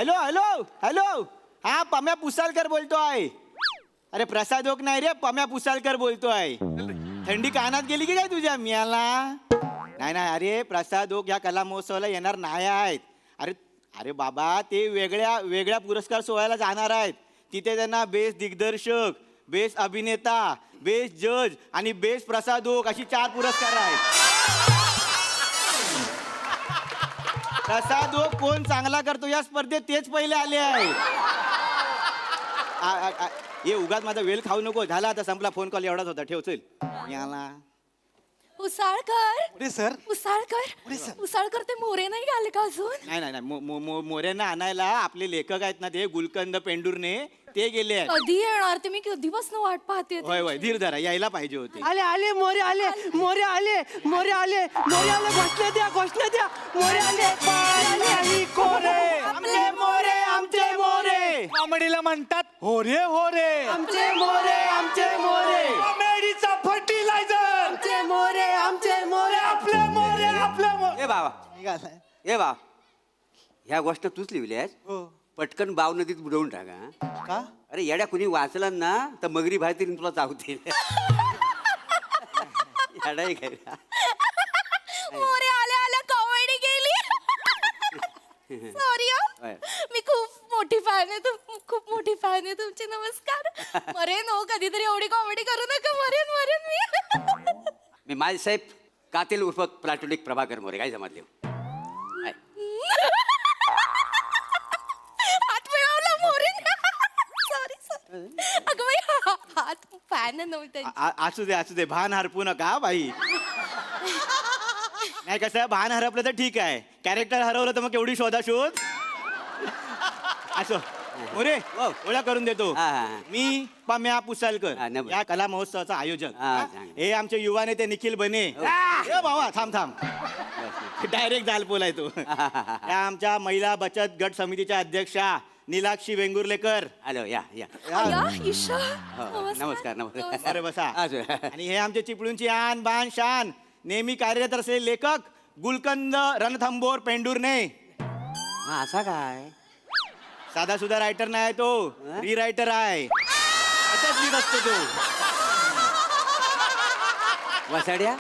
Hello hello hello हा पम्या पुसालकर बोलतोय. अरे प्रसाद ओक नाही रे, पम्या पुसालकर बोलतोय. थंडी कानात गेली की काय तुझ्या मियाला? नाही नाही, अरे प्रसाद ओक या कला महोत्सवाला येणार नाही आहेत. अरे अरे बाबा, ते वेगळ्या वेगळ्या पुरस्कार सोहळ्याला जाणार आहेत. तिथे त्यांना बेस्ट दिग्दर्शक, बेस्ट अभिनेता, बेस्ट जज आणि बेस्ट प्रसाद ओक अशी 4 पुरस्कार आहेत. प्रसाद ओक कोण चांगला करतो या स्पर्धेत तेच पहिले आले आहेत. ये उगाच माझा वेळ खाऊ नको. झाला आता, संपला फोन कॉल, एवढाच होता. ठेव चल. याला उसाळकर सर उसाळकर ते मोरे नाही आले का अजून? नाही नाही नाही, मोऱ्यांना आणायला आपले लेखक आहेत ना, ते गुलकंद पेंडुर्ने, ते गेले आहेत. कधी येणार ते? मी कधीपासून वाट पाहते. होय होय, धीर धरा, यायला पाहिजे होते. आले आले मोरे आले मोरे आले मोरे आले मोरे आले. घोषणा द्या घोषणा द्या. मोरे आले पाणी कोरे. आमचे मोरे आमचे मोरे. कॉमेडीला म्हणतात होरे होरे. आमचे मोरे आमचे मोरे. कॉमेडीचा फर्टिलायझर. आमचे मोरे आमचे मोरे. आपले मोरे आपले मोरे. ए बाबा, ए बा, ह्या गोष्ट तूच लिहिली आहेस? पटकन बाव नदीत बुडवून टाका. का? अरे येड्या, कुणी वाचलं ना तर मगरी बाहेर तरी तुला चावतील. येडा आहे काय? मोरे आले आले कॉमेडी केली. सॉरी होय. मी खूप मोठी फॅन आहे. खूप मोठी फॅन आहे तुमची. नमस्कार. मरेन हो, कधीतरी एवढी कॉमेडी करू नका. मरेन मरेन मी. मी माझ्यासाहेब कातील उर्फ प्लॅटोनिक प्रभाकर मोरे. काय समजले? हात मिळवला मोरे. सॉरी अगं बाई, हात फॅन आहे ना मी त्यांची. असू दे, भान हरपू नका बाई. नाही, कसं भान हरपलं तर ठीक आहे, कॅरेक्टर हरवलं तर मग केवढी शोध. असो मोरे, ओळख करून देतो. मी पम्या पुसालकर, या कला महोत्सवाचा आयोजक. हे आमचे युवा नेते निखिल बने. ए बाबा, थांब डायरेक्ट जालपोल आहे तो. या आमच्या महिला बचत गट समितीच्या अध्यक्षा नीलाक्षी वेंगुर्लेकर. हॅलो, या या. ईशा, नमस्कार नमस्कार. अरे बसा. आणि हे आमचे चिपळूणची आन बान शान, नेहमी कार्यरत असलेले लेखक गुलकंद रणथंबोर पेंडुर्ने. असा काय? साधा सुद्धा रायटर नाही तो, री रायटर आहे. असंच लिहित असतो तो. वसाड्या,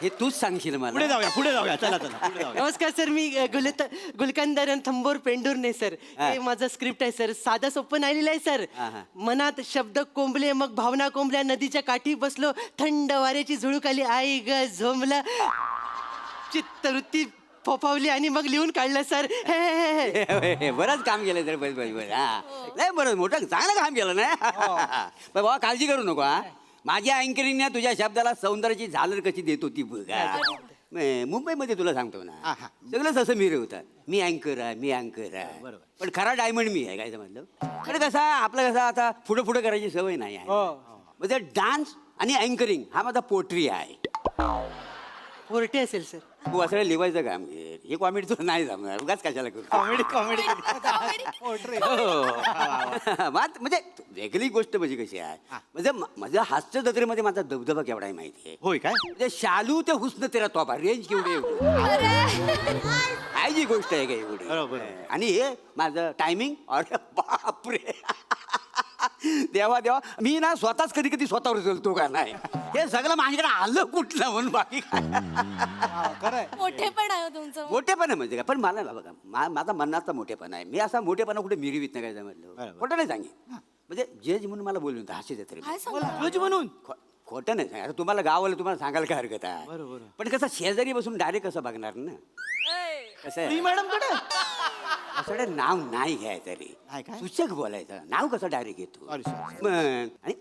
हे तूच सांगशील मला. पुढे जाऊया चला पुढे जाऊया. नमस्कार सर, मी गुलकंद रणथंबोर पेंडुर्ने सर. हे माझं स्क्रिप्ट आहे सर. साधं सोपं नाही लिहिलंय सर. मनात शब्द कोंबले, मग भावना कोंबल्या. नदीच्या काठी बसलो, थंड वाऱ्याची झुळूक आली. आई ग झोंबलं, चित्तवृत्ती फोफावली आणि मग लिहून काढलं सर. बरंच काम केलं तर. बस नाही, बरं मोठं चांगलं काम केलं ना. बाबा काळजी करू नको. माझ्या अँकरिंगने तुझ्या शब्दाला सौंदर्याची झालर कशी देत होती बघा. मुंबईमध्ये तुला सांगतो ना, सगळंच असं मिरे होतं. मी अँकर आहे. पण खरा डायमंड मी आहे. काय समजलं? पण कसा आपलं कसं आता पुढे करायची सवय नाही आहे. म्हणजे डान्स आणि अँकरिंग हा माझा पोट्री आहे. पोरटे असेल सर. तू असं लिवायचं काम घे. हे कॉमेडी तुला नाही जमणार. उगाच कशाला करू. कॉमेडी म्हणजे वेगळी गोष्ट म्हणजे कशी आहे, म्हणजे माझ्या हास्य जत्रेमध्ये माझा दबदबा केवढा आहे माहिती आहे? होय काय? म्हणजे शालू ते हुस्न तेरा तोबा, रेंज केवढी आहे जी गोष्ट आहे का एवढी. बरोबर. आणि हे माझं टायमिंग, अरे बापरे. देवा मी ना स्वतःच कधी कधी स्वतःवर चलतो का नाही. हे सगळं माझ्याकडे आलं कुठलं म्हणून, बाकी मोठेपण आहे तुमचं. मोठेपण आहे म्हणजे काय. पण मला बघा, माझा मनाचा मोठेपणा आहे. मी असा मोठेपणा कुठे मिरवीत नाही. काय समजलं? खोटं नाही सांगेन. म्हणजे जज म्हणून मला बोलून हास्य जत्रे काय सांगता? जज म्हणून खोटं नाही सांग. आता तुम्हाला गावाला तुम्हाला सांगायला काय हरकत आहे. बरोबर. पण कसं शेजारी बसून डायरेक्ट कसं बघणार ना. कसं आहे, मॅडम कडे असं नाव नाही घ्यायचं रे. नाही काय? सूचक बोलायचं. नाव कसं डायरेक्ट घेतो. आणि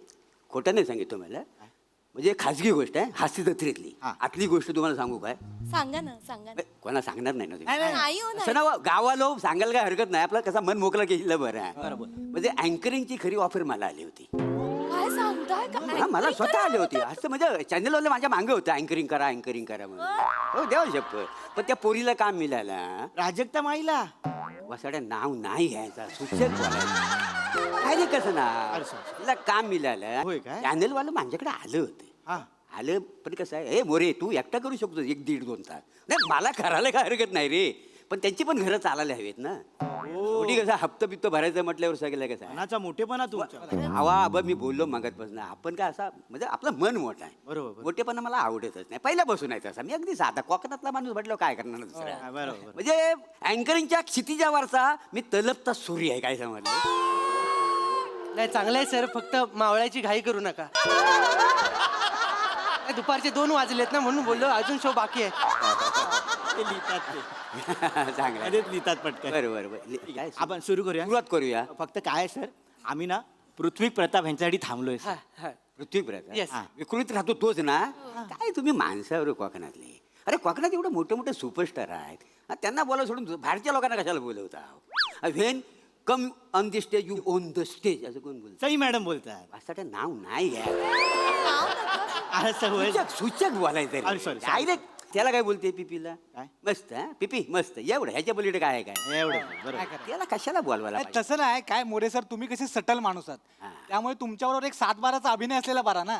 खोटं नाही सांगितलं मला. म्हणजे खाजगी गोष्ट आहे, हास्य जत्रेतली. आतली गोष्ट तुम्हाला सांगू काय? सांगा ना. कोणा सांगणार नाही ना तुम्ही. नाही हो, नाही. असं ना गावाला सांगायला काय हरकत नाही. आपलं कसं मन मोकळं केलं बरं आहे. म्हणजे अँकरिंगची खरी ऑफर मला आली होती. काय सांगताय का? हा, मला स्वतः आली होती. असं म्हणजे चॅनलवाले माझ्या मागे होतं, अँकरिंग करा म्हणून. हो देवा शपथ. पण त्या पोरीला काम मिळालं. प्राजक्ता माईला वसाड्या नाव नाही घ्यायचा, सूचक बोलायचं. काय रे कसं ना, तिला काम मिळालं. होय काय? चॅनलवालं माझ्याकडे आलं होतं. आलं पण कसं आहे, हे मोरे तू एकटा करू शकतो 1-1.5-2 तास. नाही मला करायला काय हरकत नाही रे. पण त्यांची पण घरं चालायला हवीत ना. शेवटी कसं हप्ता बिप्त भरायचं म्हटल्यावर सगळं कसं आहे. मनाचा मोठेपणा तुमचा. हवा आबा मी बोललो मागतपासून आपण काय असा म्हणजे आपलं मन मोठं आहे. बरोबर. मोठेपणा मला आवडतच नाही पहिल्यापासून आहे तसा. मी अगदी साधा कोकणातला माणूस म्हटलं काय करणार दुसरा. हा, बरोबर. म्हणजे अँकरिंगच्या क्षितिजावरचा मी तलपता सूर्य आहे काय समजलं. नाही चांगलं आहे सर, फक्त मावळ्याची घाई करू नका. काय दुपारचे 2 वाजलेत ना म्हणून बोललो, अजून शो बाकी आहे. ते लिहितात ते. चांगलं आहे. लगेच लिहितात पटकन. बरोबर काय आपण सुरू करूया. सुरुवात करूया. फक्त काय सर, आम्ही ना पृथ्वी प्रताप यांच्यासाठी थांबलोय हा, हा. पृथ्वीपर्यंत Yes. विकृत राहतो तोच ना. काय तुम्ही माणसावर कोकणातले. अरे कोकणात एवढे मोठे मोठे सुपरस्टार आहेत. हा, त्यांना बोला सोडून बाहेरच्या लोकांना कशाला बोलवता. When come on the stage you own the stage असं कोण बोलतं. सई मॅडम बोलतात. असं काय नाव नाही घ्या. असं होय. सूचक बोलायचं अरे, sorry, sorry. डायरेक्ट त्याला काय बोलते पिपीला. काय? मस्त हा पिपी मस्त एवढं ह्याच्या पलीकडे काय आहे काय. एवढं बरोबर. त्याला कशाला बोलवायला नाही, पाहिजे? तसं नाही काय मोरे सर, तुम्ही कसे सटल माणूस हा. आहात, त्यामुळे तुमच्याबरोबर एक 7-12चा अभिनय असलेला बरा ना.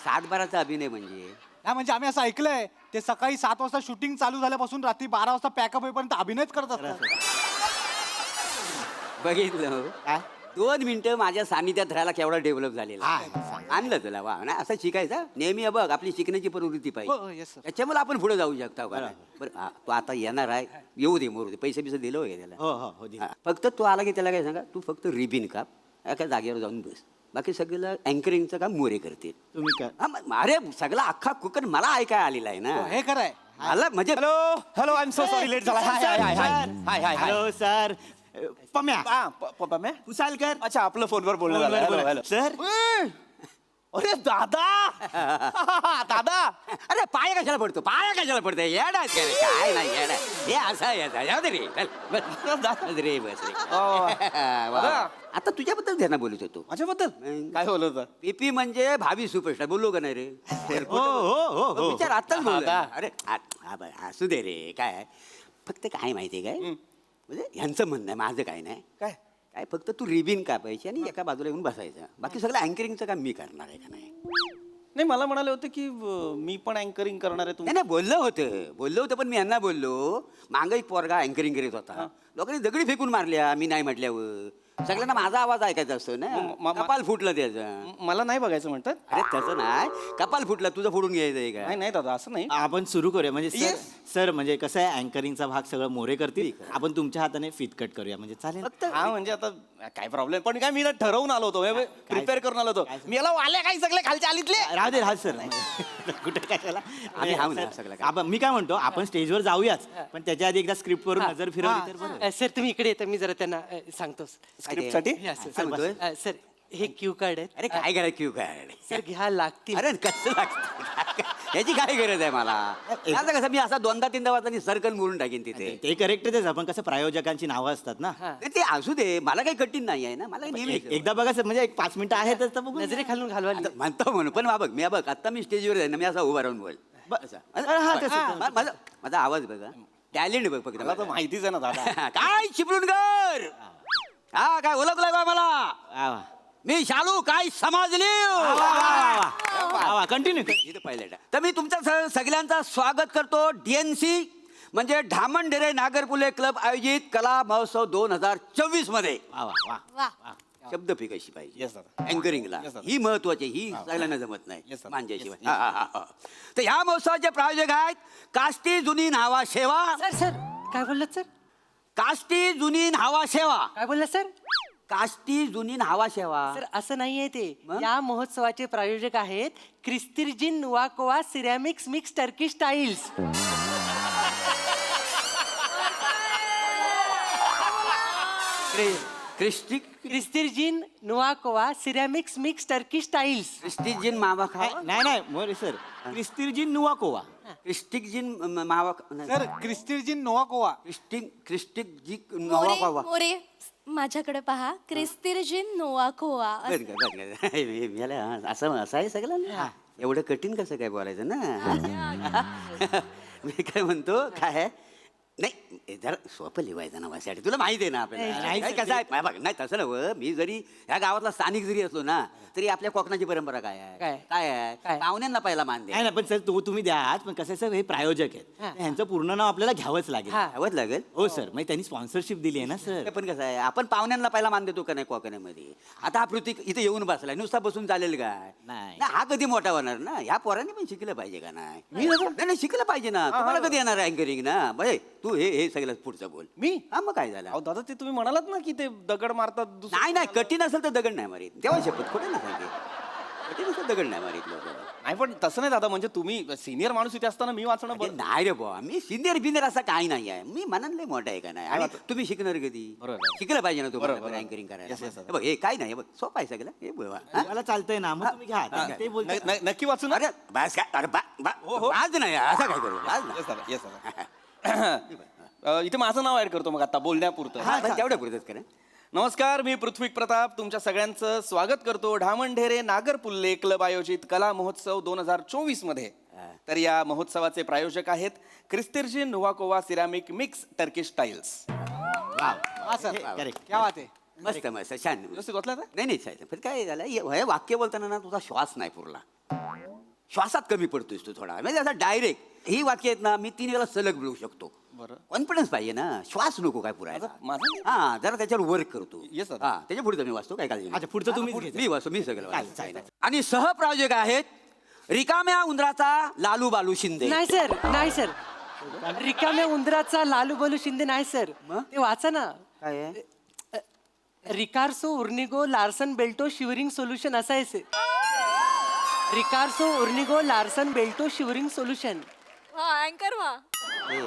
7-12चा अभिनय म्हणजे हा म्हणजे आम्ही असं ऐकलंय ते सकाळी 7 वाजता शूटिंग चालू झाल्यापासून रात्री 12 वाजता पॅकअप होईपर्यंत अभिनयच करत असतात. बघितलं काय? 2 मिनिटं माझ्या सानिध्यात राहायला केवढा डेव्हलप झालेला हा, आणलं तुला वा ना असं शिकायचं नेहमी आहे बघ आपली शिकण्याची प्रवृत्ती हो, पाहिजे yes, sir. त्याच्यामुळे आपण पुढे जाऊ शकतो का बरं हा, तो आता येणार आहे येऊ दे मोरू दे पैसे बिसे दिलं होय त्याला हो हो हो दे. हा, फक्त तो आला की त्याला काय सांगा तू फक्त रिबिन काप एका जागेवर जाऊन बस बाकी सगळं अँकरिंगचं काम मोरे करते तुम्ही कर. हा, अरे सगळा अख्खा कुकर मला ऐकाय आलेला आहे ना हो, हे खरं आहे. मला म्हणजे hello I am so sorry late झाला हाय हाय हाय हाय हाय हाय hi hello sir. Pamya Pamya पुसालकर. अच्छा आपलं फोनवर बोलणं झालं हॅलो हॅलो सर अरे दादा दादा अरे पाय कशाला पडतो पाय कशाला पडतो येडा आहेस का रे? काय नाही येडा हे असं आहे असं आहे. जाऊ दे रे चल, बस रे बस रे वा. आता तुझ्याबद्दल त्यांना बोलत होतो माझ्याबद्दल काय बोलत होता पीपी म्हणजे भावी सुपरस्टार बोललो का नाही रे हो हो हो हो. विचार आताच बोलला दादा. अरे असू दे रे काय फक्त काय माहितीये काय म्हणजे ह्यांचं म्हणणं आहे माझं काय नाही काय काय फक्त तू रिबिन कापायची आणि एका बाजूला येऊन बसायचं बाकी सगळं अँकरिंगचं काम मी करणार आहे का नाही नाही मला म्हणाले होते की मी पण अँकरिंग करणार आहे नाही तुम्ही नाही बोललो होतं पण मी यांना बोललो मागं एक पोरगा अँकरिंग करीत होता लोकांनी दगडी फेकून मारल्या मी नाही म्हटल्यावर सगळ्यांना माझा आवाज ऐकायचा असतो ना कपाल फुटलं त्याचं मला नाही बघायचं म्हणतात अरे तसं नाही कपाल फुटलं तुझं फोडून घ्यायचंय का नाही नाही दादा असं नाही आपण सुरू करूया म्हणजे सर Yes. सर म्हणजे कसं आहे अँकरिंगचा भाग सगळं मोरे करतील आपण तुमच्या हाताने फिटकट करूया म्हणजे चालेल. फक्त हा म्हणजे आता काय प्रॉब्लेम पण काय मी ना ठरवून आलो होतो प्रिपेअर करून आलो होतो मी याला वाल्या काही सगळे खालच्या आलीतले राहू दे सर कुठे कशाला आम्ही हाव ना सर, सगळं काय. आपण मी काय म्हणतो आपण स्टेजवर जाऊयाच पण त्याच्या आधी एकदा स्क्रिप्ट वरून नजर फिरवली तर बरं. सर तुम्ही इकडे येता मी जरा त्यांना सांगतो. स्क्रिप्ट साठी या, सर. काय म्हणतोय? सर हे क्यू कार्ड आहेत. अरे काय करायचं क्यू काय सर घ्या लागतील. अरे कसं लागतं याची काय गरज आहे मला आता कसं मी असा 2दा-3दा वाजता सर्कल मोडून टाकेन तिथे ते करेक्टच आहे आपण कसं प्रायोजकांची नावं असतात ना. हा. नाही, ते असू दे मला काही कठीण नाही आहे ना मला काही नेहमी एकदा बघा सर म्हणजे एक 5 मिनिटं आहेतच तर बघू. नजरे खालून घालवा. आता म्हणतो म्हणून पण बघ मी बघ आता मी स्टेजवर आहे ना मी असा उभा राहून बोल असं. हा, तसं. माझा आवाज बघा टॅलेंट बघ मला तर फक्त माहितीच आहे ना दादा काय चिपळून कर हा काय ओळखलंय बा मला वा, वा. मी शालू काय समजली कंटिन्यू. इथं पहिल्या तर मी तुमच्या सगळ्यांचा स्वागत करतो डीएनसी म्हणजे ढामणडेरे नागरपुले क्लब आयोजित कला महोत्सव 2024 मध्ये वा वा वा. वा शब्द फी कशी पाहिजे Yes, दादा. अँकरिंगला Yes, दादा. ही महत्वाची ही सगळ्यांना जमत नाही Yes, दादा. मांज्याशिवाय तर ह्या महोत्सवाचे प्रायोजक आहेत काष्टी जुनी न्हावा सेवा सर सर काय बोललात सर? काष्टी जुनी न्हावा सेवा काय बोललात सर? काष्टी जुनी न्हावा सेवा सर असं नाहीये ते. मग? या महोत्सवाचे प्रायोजक आहेत क्रिस्तिर्जिन नुवाकोवा सिरॅमिक्स मिक्स टर्की स्टाईल्स. क्रिस्टी क्रिस्तिर्जिन नुवाकोवा सिरॅमिक्स मिक्स टर्की स्टाईल्स. क्रिस्टिजिन मावा खावा नाही नाही मोरे सर क्रिस्तिर्जी नुवाकोवा. क्रिस्टिकजिन मावा सर क्रिस्टिर्जिन नोवाकोवा. क्रिस्टिक मावा खावा मोरे माझ्याकडे पहा क्रिस्तिर्जिन नोवाकोवा असं आहे सगळं ना एवढं कठीण कसं काय बोलायचं ना मी काय म्हणतो काय नाही जरा सोपं लिहायचं नावासाठी तुला माहिती आहे ना आपल्याला नाही, काय कसं आहे बघ नाही तसं नव्हं मी जरी ह्या गावातला स्थानिक जरी असलो ना तरी आपल्या कोकणाची परंपरा काय आहे काय? काय आहे काय? पाहुण्यांना पहिला मान नाही द्या ना पण सर तुम्ही द्याच पण कसं आहे सर हे प्रायोजक हा. आहेत ह्यांचं पूर्ण नाव आपल्याला घ्यावंच लागेल हा. हवंच लागेल हो सर म्हणजे त्यांनी स्पॉन्सरशिप दिली आहे ना सर ते पण कसं आहे आपण पाहुण्यांना पहिला मान देतो का नाही कोकणामध्ये आता हा पृथ्वी इथे येऊन बसलाय नुसता बसून चालेल काय नाही. हा कधी मोठा होणार ना ह्या पोरांनी पण शिकलं पाहिजे का नाही नाही शिकलं पाहिजे ना तुम्हाला कधी येणार अँकरिंग ना म्हणजे तू हे सगळं पुढचं बोल मी हा मग काय झालं अहो दादा ते तुम्ही म्हणालात ना की ते दगड मारतात नाही नाही कठीण असेल तर दगड नाही मारीत तेव्हा शपथ खोटे ना सांगे कठीण असेल दगड नाही मारीत लोक नाही पण तसं नाही दादा म्हणजे तुम्ही सिनियर माणूस इथे असताना मी वाचणं अरे बरं नाही रे बुवा मी सिनियर बिनियर असा काही नाही आहे मी मनातले मोठा आहे का नाही आणि तुम्ही शिकणार कधी बरोबर. शिकलं पाहिजे ना बरोबर, तुम्हाला बरोबर. अँकरिंग करायला Yes, yes, sir. हे बघ हे काय नाही हे बघ सोपं आहे सगळं हे बुवा हा? मला चालतंय ना मग तुम्ही घ्या ते बोलतात नक्की वाचू ना अरे बस काय अरे हो, हो. आज नाही असं काय करू आज नाही. येस दादा येस दादा इथे माझं नाव ऍड करतो मग आता बोलण्यापुरतं हा बस तेवढ्या पुरतच करा नमस्कार मी पृथ्वी प्रताप तुमच्या सगळ्यांचं स्वागत करतो ढामणढेरे नागरपुल्ले क्लब आयोजित कला महोत्सव 2024 मध्ये तर या महोत्सवाचे प्रायोजक आहेत क्रिस्तिर्जी नुवाकोवा सिरामिक मिक्स टर्किश टाईल्स हा सर करेक्ट क्या बात आहे मस्त मस्त छान व्यवस्थित वाचलं ना? नाही नाही छान पण काय झालं हे वाक्य बोलताना ना तुझा श्वास नाही पुरला श्वासात कमी पडतोयस तू थोडा म्हणजे असं डायरेक्ट ही वाक्य आहेत ना मी 3 वेळा सलग बोलू शकतो बरं. कॉन्फिडन्स पाहिजे ना श्वास नको काय पुरायचा माझं हा जरा त्याच्यावर वर्क करतो Yes, sir. हा त्याच्या पुढे मी वाचतो काय काळजी नाही. अच्छा पुढचं तुम्हीच घ्यायचं. मी वाचतो मी सगळं चालेल, वाचतो. चालेल. आणि सहप्रायोजक आहेत रिकाम्या उंदराचा लालू बालू शिंदे नाही सर नाही सर रिकाम्या उंदराचा लालू बलू शिंदे नाही सर मग? ते वाचा ना काय आहे रिकार्सो उर्निगो लार्सन बेल्टो शिवरिंग सोल्युशन असं आहे सर रिकार्सो उर्निगो लार्सन बेल्टो शिवरिंग सोल्युशन अँकर वा हे.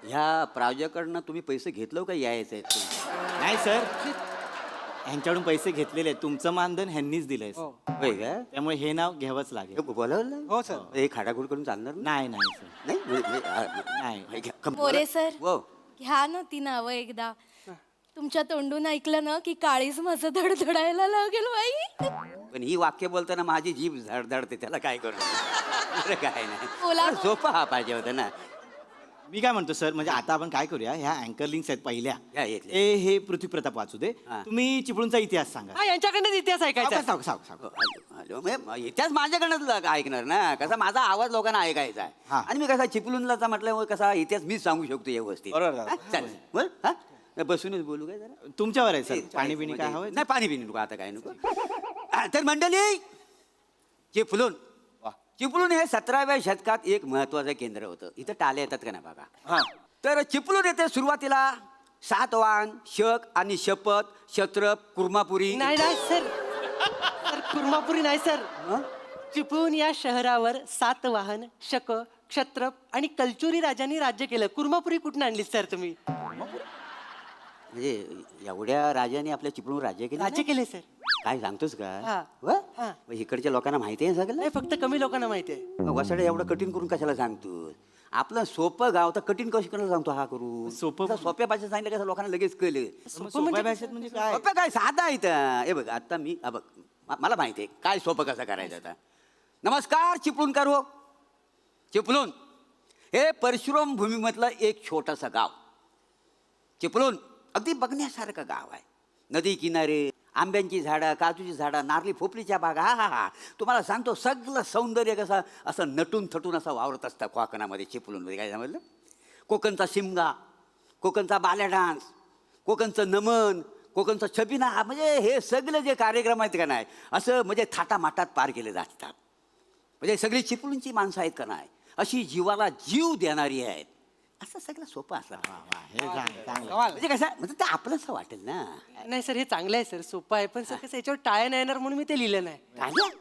ह्या प्रायोजकांना तुम्ही पैसे घेतलं का यायचं नाही सर ह्यांच्याकडून पैसे घेतलेले आहेत तुमचं मानधन ह्यांनीच दिलंय sir. होय का त्यामुळे हे नाव घ्यावंच लागेल बोलावलं हो सर हे खाडाखोड करून चालणार नाही नाही सर नाही मोरे सर हो घ्या ना ती नावं एकदा तुमच्या तोंडून ऐकलं ना की काळीच माझं धडधडायला लागेल बाई पण ही वाक्य बोलताना माझी जीभ धडधडते त्याला काय करू दुसरं काय बोला नाही मग. सोपा हा पाहिजे होता ना मी काय म्हणतो सर म्हणजे आता आपण काय करूया ह्या अँकर लिंक्स आहेत पहिल्या या येतले. हे पृथ्वी प्रताप वाचू दे हा. तुम्ही चिपळूणचा इतिहास सांगा हा यांच्याकडनंच इतिहास ऐकायचा सावकाश, सावकाश, सावकाश. हॅलो म्हणजे इतिहास माझ्याकडनंच ऐकणार ना कसा माझा आवाज लोकांना ऐकायचा आहे हा. आणि मी कसा चिपळूणला म्हटल्यावर कसा इतिहास मीच सांगू शकतो व्यवस्थित बरोबर. हा, चालेल बोल हा बसूनच बोलू काय जरा तुमच्यावर आहे सर पाणी बिणी काय हवं नाही पाणी पिणी नको आता काय नको तर मंडळी चिपळूण वा. चिपळूण हे 17व्या शतकात एक महत्वाचं केंद्र होतं इथं टाले येतात का नाही बघा हा तर चिपळूण येथे सुरुवातीला सातवाहन शक आणि शपथ क्षत्रप कुर्मापुरी नाही नाही सर सर कुर्मापुरी नाही सर हं? चिपळूण या शहरावर सातवाहन शक क्षत्रप आणि कलचुरी राजांनी राज्य केलं कुर्मापुरी कुठून आणली सर तुम्ही म्हणजे एवढ्या राजाने आपल्या चिपळूण राज्य केलं राज्य ना? केले सर काय सांगतोस का हा. व? हा. मग इकडच्या लोकांना माहिती आहे सगळं नाही फक्त कमी लोकांना माहिती आहे मग वसाडे एवढं कठीण करून कशाला सांगतो आपलं सोपं गाव तर कठीण कशी करायला सांगतो हा करू सोपं- आता सोप्या भाषेत सांगितलं कसं लोकांना लगेच कळलं मग सोप्या भाषेत म्हणजे काय सोपं काय साधा आहे इथं. हे बघ आता मी बघ मला माहिती आहे काय सोपं कसं करायचं आता नमस्कार चिपळूणकर हो चिपळूण हे परशुराम भूमीमधलं एक छोटंसं गाव चिपळूण अगदी बघण्यासारखं गाव आहे नदी किनारे आंब्यांची झाडं काजूची झाडं नारळी फोपलीच्या बागा हा हा हा तुम्हाला सांगतो सगळं सौंदर्य कसं असं नटून थटून असं वावरत असतं कोकणामध्ये चिपळूणमध्ये काय समजलं कोकणचा शिमगा कोकणचा बाल्या डान्स कोकणचं नमन कोकणचा छबिना हा म्हणजे हे सगळे जे कार्यक्रम आहेत का नाही असं म्हणजे थाटामाटात पार केले जातात म्हणजे सगळी चिपळूणची माणसं आहेत का नाही अशी जीवाला जीव देणारी आहेत असं सगळं सोपं असं हे चांगलं म्हणजे कसं म्हणजे ते आपलंच वाटेल ना नाही सर हे चांगलं आहे सर सोपं आहे पण सर कसं याच्यावर टाळ्या नाही येणार म्हणून मी ते लिहिलं नाही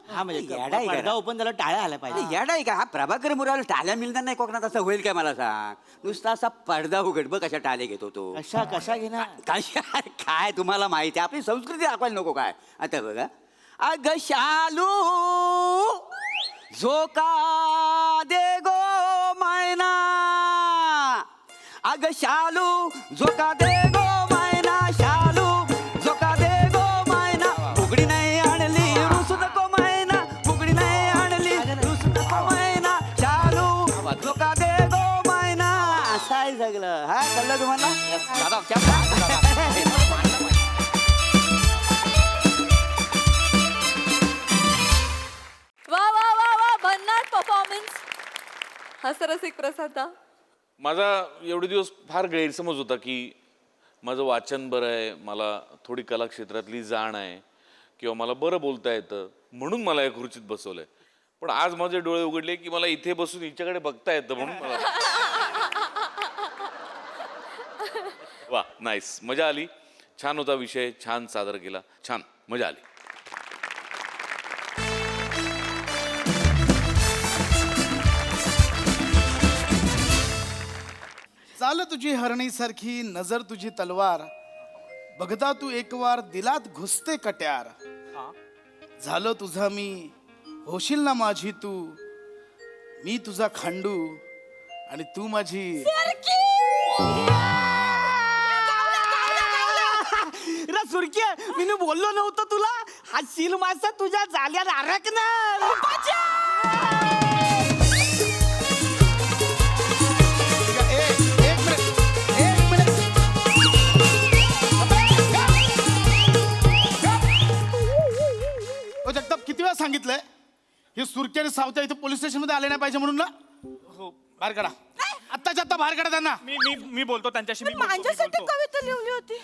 हा म्हणजे येडा आहे पडदा का? ओपन त्याला टाळ्या आल्या पाहिजे येडा आहे का हा प्रभाकर मुराला टाळ्या मिळणार नाही कोकणात असं होईल काय मला सांग नुसता असा पडदा उघड बघ कशा टाळे घेतो तो कशा कशा घेणार कशा काय तुम्हाला माहिती आहे आपली संस्कृती दाखवायला नको काय आता बघा अग शालू झोका दे गो मैना अग शालू झोका दे गो मैना शालू झोका दे गो मैना उघडी नाही आणली रुसू नको मैना उघडी नाही आणली रुसू नको मैना शालू झोका दे वाटलं तुम्हाला दादा क्या वा वा वा वा भन्नाट परफॉर्मन्स. हसरसिक प्रसाद. माझा एवढे दिवस फार गैरसमज होता की माझं वाचन बरं आहे, मला थोडी कला क्षेत्रातली जाण आहे किंवा मला बरं बोलता येतं म्हणून मला या खुर्चीत बसवलंय. पण आज माझे डोळे उघडले की मला इथे बसून हिच्याकडे बघता येतं म्हणून मला वा नाईस, मजा आली. छान होता विषय, छान सादर केला, छान मजा आली. चाल तुझी हरणीसारखी, नजर तुझी तलवार, बघता तू एक वार दिलात घुसते कट्यार. झालो तुझा मी, होशील ना माझी तू, मी तुझा खांडू आणि तू माझी. सुरकी मी बोललो नव्हतं तुला, हा सील मासा तुझ्या जाल्यात अडकणार. एक मिनिट. ओ जगताप, किती वेळा सांगितलंय हे सुरकी आणि सावत्या इथे पोलीस स्टेशन मध्ये आले नाही पाहिजे म्हणून ना. हो, बाहेर काढा, आत्ताच्या आत्ता बाहेर काढा त्यांना. मी बोलतो त्यांच्याशी. मी बोलतो, मी माझ्यासाठी बोलतो. कविता लिहिली होती.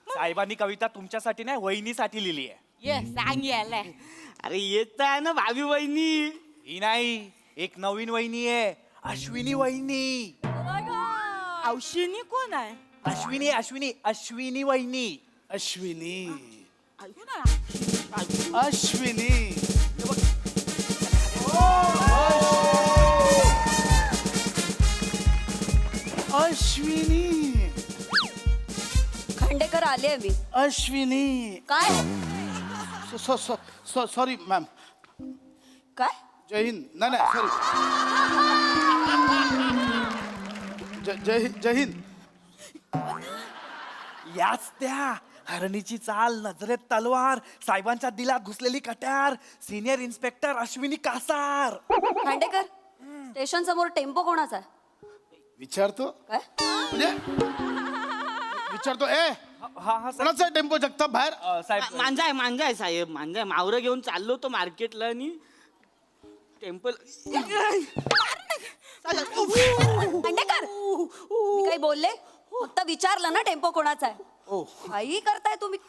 साहेबांनी कविता तुमच्यासाठी नाही, वहिनीसाठी लिहिली आहे. ये सांग यायला. अरे येत आहे ना भावी वहिनी. ही नाही, एक नवीन वहिनी आहे, अश्विनी वहिनी. औशिनी कोण आहे? अश्विनी अश्विनी अश्विनी वहिनी. अश्विनी, ऐकू ना. अश्विनी. अश्विनी, खांडेकर आले मी. अश्विनी. काय सॉरी मॅम. काय जय हिंद. नाही सॉरी. जय हिंद. याच त्या हरणीची चाल, नजरेत तलवार, साहेबांच्या दिलात घुसलेली कट्यार, senior inspector Ashwini Kasar. Khandekar, station समोर टेम्पो कोणाचा आहे? विचारतो काय म्हणजे विचारतो. ए हा हा कोणाचा आहे टेम्पो जगताप बाहेर? साहेब मांजा आहे साहेब, मांजा आहे. मावरं घेऊन चाललो तो मार्केटला आणि टेम्पल. खांडेकर, मी काही बोलले? फक्त विचारलं ना टेम्पो कोणाचा आहे. ओ काही करताय तुम्ही.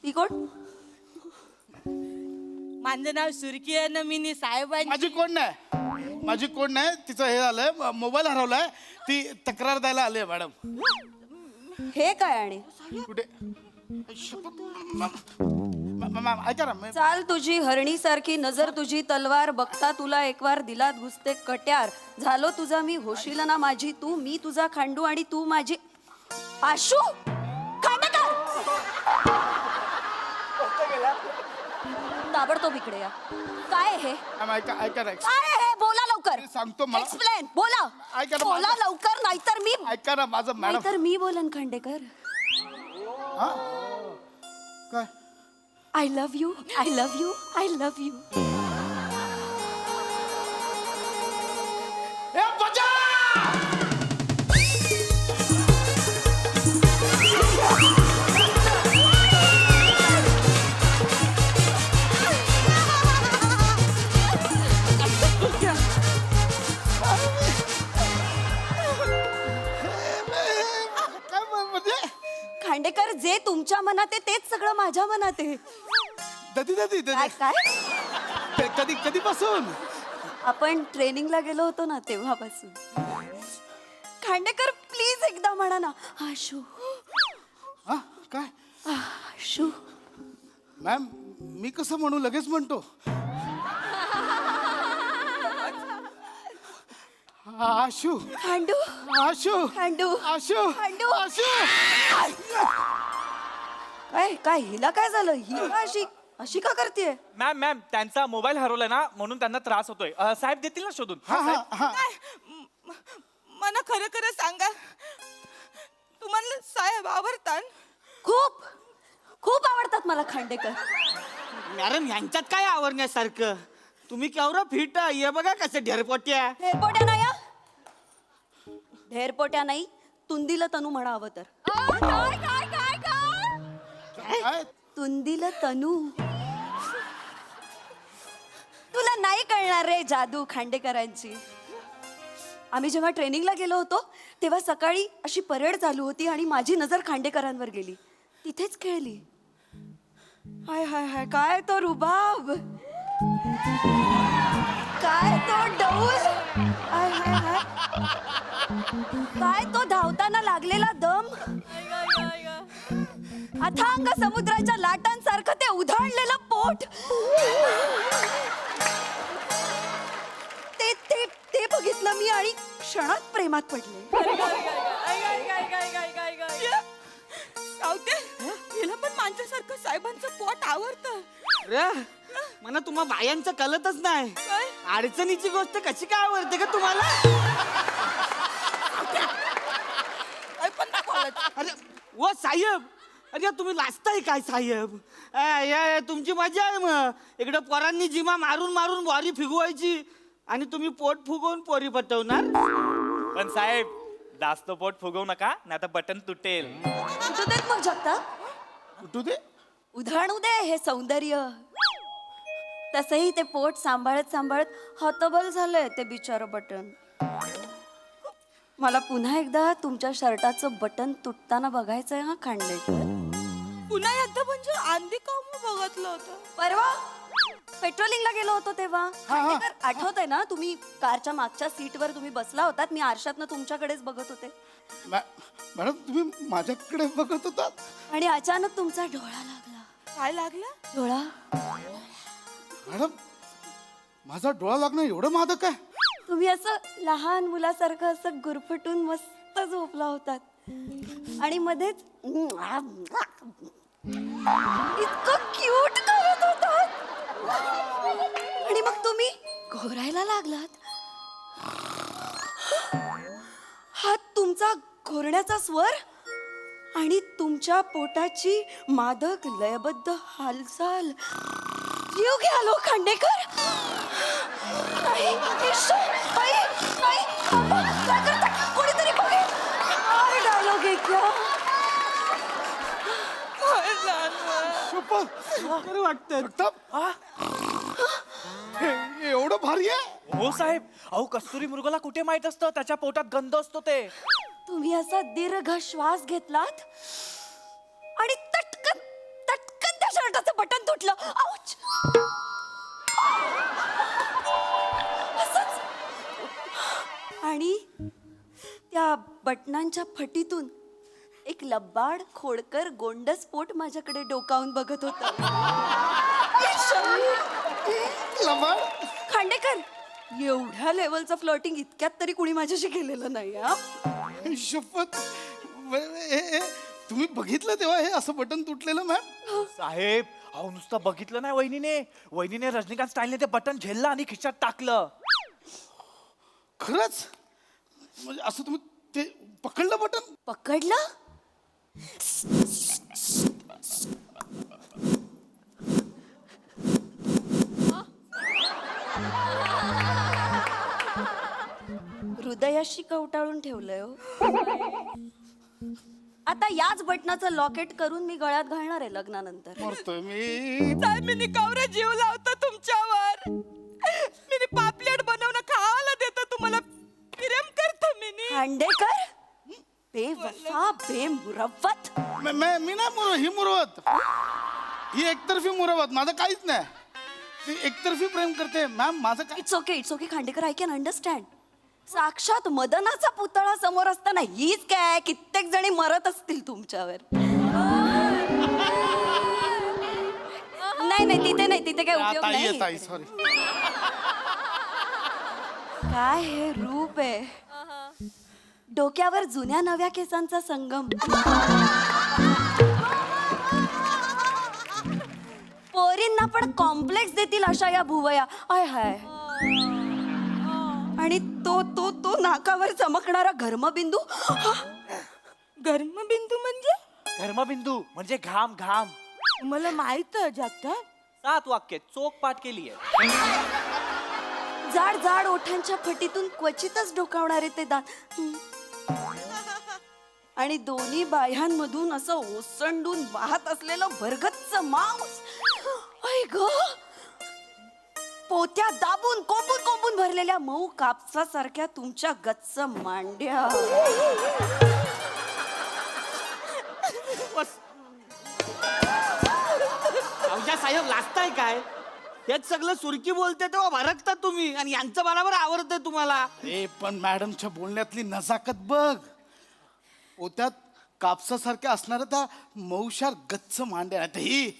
ती कोण? माझं नाव सुरकी आहे ना. मी माझी कोण नाही, तिचं हे झालंय, मोबाईल हरवलाय, ती तक्रार द्यायला आली मॅडम. हे काय? आणि कुठे मॅम ऐका ना. चाल तुझी हरणी सारखी, नजर तुझी तलवार, बघता तुला एक वार दिलात घुसते कट्यार. झालो तुझा मी, होशील ना माझी तू, मी तुझा खांडू आणि तू माझी. आशू खांडेकर, ताबडतोब इकडे या. काय हे? मॅम ऐका ना. काय हे? बोला लवकर. मी सांगतो मला. एक्सप्लेन. बोला. ऐका ना, बोला माझं- लवकर, नाहीतर मी ऐका ना माझं मॅडम. नाहीतर मी बोलन. खांडेकर, काय I love you, I love you, I love you. ए, बचा! काय म्हणजे खांडेकर, जे तुमच्या मनात आहे तेच सगळं माझ्या मनात आहे. ददी काय काय? कधीपासून? आपण ट्रेनिंगला गेलो होतो ना तेव्हापासून. खांडेकर, प्लीज एकदा म्हणा ना. आशू, हा काय आशू. मॅम, मी कसं म्हणू? लगेच म्हणतो. आशू, खांडू, आशू, खांडू, आशू, खांडू. आशू. काय काय हिला काय झालं? ही का अशी अशी का करते? मॅम त्यांचा मोबाईल हरवलाय ना, म्हणून त्यांना त्रास होतोय. साहेब देतील ना शोधून. मला खरं खरं सांगा, तुम्हाला साहेब आवडतात? खूप खूप आवडतात मला खांडेकर. मॅडम ह्यांच्यात काय आवडण्यासारखं? तुम्ही केवढं फिट आहे, हे बघा कसं ढेरपोट्या. ढेरपोट्या नाही हा? ढेरपोट्या नाही, तुंदीला तनू म्हणा हवं तर. काय तुंदीला तनू. तुला नाही कळणार रे जादू खांडेकरांची. आम्ही जेव्हा ट्रेनिंगला गेलो होतो तेव्हा सकाळी अशी परेड चालू होती आणि माझी नजर खांडेकरांवर गेली. तिथेच खेळली. हाय हाय हाय, काय तो रुबाब, काय तो डौल, हाय हाय हाय, काय तो धावताना लागलेला दम, अथांग समुद्राच्या लाटांसारखं ते उधाळलेलं पोट. ते ते ते बघितलं मी आणि क्षणात प्रेमात पडले. सावते हिला पण माझ्यासारखं साहेबांचं पोट आवडतं. रे मला तुम्हा बायांचं कळतच नाही. काय? अडचणीची गोष्ट कशी काय आवडते का तुम्हाला? काय पण नाही बोलत. अरे ओ साहेब, अरे तुम्ही लाजताय काय साहेब? तुमची मजा आहे मग. इकडे पोरांनी जिमा मारून मारून वारी फिगवायची आणि तुम्ही पोट फुगवून पोरी पटवणार. पण साहेब जास्त पोट फुगवू नका नाही तर बटन तुटेल. कुठं देत मग जगता, कुठू दे उधळणू दे हे सौंदर्य. तसंही ते पोट सांभाळत सांभाळत हतबल झालंय ते बिचारं बटन. मला पुन्हा एकदा तुमच्या शर्टाचं बटन तुटताना बघायचंय हा खांडेकर. पुन्हा एकदा म्हणजे आंधी काम बघितलं होतं. परवा पेट्रोलिंगला गेलो होतो तेव्हा खांडेकर आठवतंय ना, तुम्ही कारच्या मागच्या सीटवर तुम्ही बसला होतात. मी आरशातनं तुमच्याकडेच बघत होते मॅडम तुम्ही माझ्याकडे बघत होतात. आणि अचानक तुमचा डोळा लागला. काय लागलं? डोळा. मॅडम माझा डोळा लागणं एवढं मादक आहे? तुम्ही असं लहान मुलासारखं असं गुरफटून मस्त झोपला होतात आणि मध्येच इतकं क्यूट करत होतात आणि मग तुम्ही घोरायला लागलात. हा तुमचा घोरण्याचा स्वर आणि तुमच्या पोटाची मादक लयबद्ध हालचाल. जीव घ्या लो खांडेकर. नाही, ईश्वर, नाही, नाही, काय करता? कोणीतरी बघेल. काय डायलॉग आहे क्या? खरं वाटतं. एवढं भारी आहे? हो साहेब, अहो कस्तुरी मृगाला कुठे माहित असतं त्याच्या पोटात गंध असतो ते. तुम्ही असा दीर्घ श्वास घेतलात आणि तटकन तटकन त्या शर्टाचं बटन तुटलं. आउच! असंच. आणि त्या बटनांच्या फटीतून एक लबाड खोडकर गोंडस पोट माझ्याकडे डोकावून बघत होत. खांडेकर, एवढ्या लेवलचं फ्लर्टिंग इतक्यात तरी कुणी माझ्याशी केलेलं नाही. हा शपथ. तुम्ही बघितलं तेव्हा हे असं बटन तुटलेलं मॅम? साहेब अहो नुसतं बघितलं नाही, वहिनीने रजनीकांत स्टाईलने ते बटन झेललं आणि खिशात टाकलं. खरंच? म्हणजे असं तुम्ही ते पकडलं बटन? पकडलं. हृदयाशी कवटाळून ठेवलंय हो. आता याच बटनाचं लॉकेट करून मी गळ्यात घालणार आहे लग्नानंतर. मरतोय मी. साहेब मी निकावरे जीव लावतो तुमच्यावर. मी पापलेट बनवणं खावायला देतो तुम्हाला. प्रेम करतो मी. खांडेकर, बेवफा बेमुरवत. मी नाही ही मुरवत. ही एकतर्फी मुरवत. माझं काहीच नाही. ती एकतर्फी प्रेम करते मॅम. माझं काय? It's okay Khandekar, I can understand. साक्षात मदनाचा पुतळा समोर असताना हीच काय कित्येक जणी मरत असतील तुमच्यावर. नाही तिथे काय उपयोग नाही. ताई सॉरी. काय हे रूप आहे. डोक्यावर जुन्या नव्या केसांचा संगम. पोरींना पण कॉम्प्लेक्स देतील अशा या भुवया. आय हाय. आणि तो तो तो नाकावर चमकणारा घर्मबिंदू. घर्मबिंदू म्हणजे? धर्मबिंदू म्हणजे घाम. मला माहित जाता. 7 वाक्य चोख पाठ केली आहे. जाड जाड ओठांच्या फटीतून क्वचितच डोकावणारे ते दात. आणि दोन्ही बाह्यांमधून असं ओसंडून वाहत असलेलं भरगच्च मांस. ऐ ग, पोत्या दाबून कोंबून कोंबून भरलेल्या मऊ कापसासारख्या तुमच्या गच्च मांड्या. साहेब लाजताय काय? हेच सगळं सुरकी बोलते तेव्हा भरकता तुम्ही आणि यांचं बरोबर आवडतंय तुम्हाला. ए पण मॅडमच्या बोलण्यातली नजाकत बघ. पोत्यात कापसासारख्या असणाऱ्या त्या मौशार गच्च मांड्या, आता ही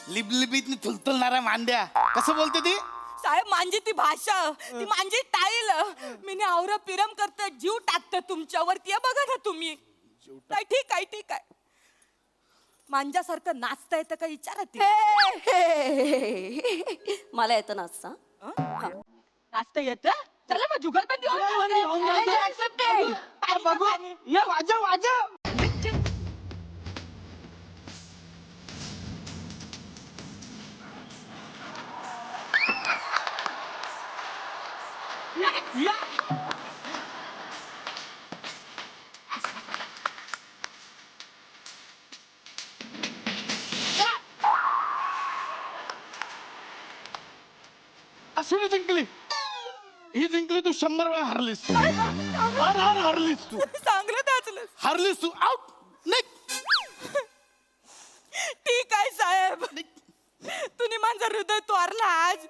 लिबलिबीत थुलथुलणाऱ्या मांड्या, कसं बोलते ती? साहेब माझी ती भाषा, ती माझी स्टाईल, मी आवरा पिरम करत जीव टाकत तुमच्यावरती. बघा ना तुम्ही. काय ठीक आहे, ठीक आहे. मांजासारखं नाचता येतं का विचारा ती. मला येतं नाचता. नाचता येतं? चला मग जुगलबंदी अश्विनी जिंकली, ही जिंकली, तू 100 वेळा हारलीस. हारलीस तू, चांगलं नाचलं. हारलीस तू. आउट. ठीक आहे साहेब, तुम्ही माझं हृदय तोरला आज,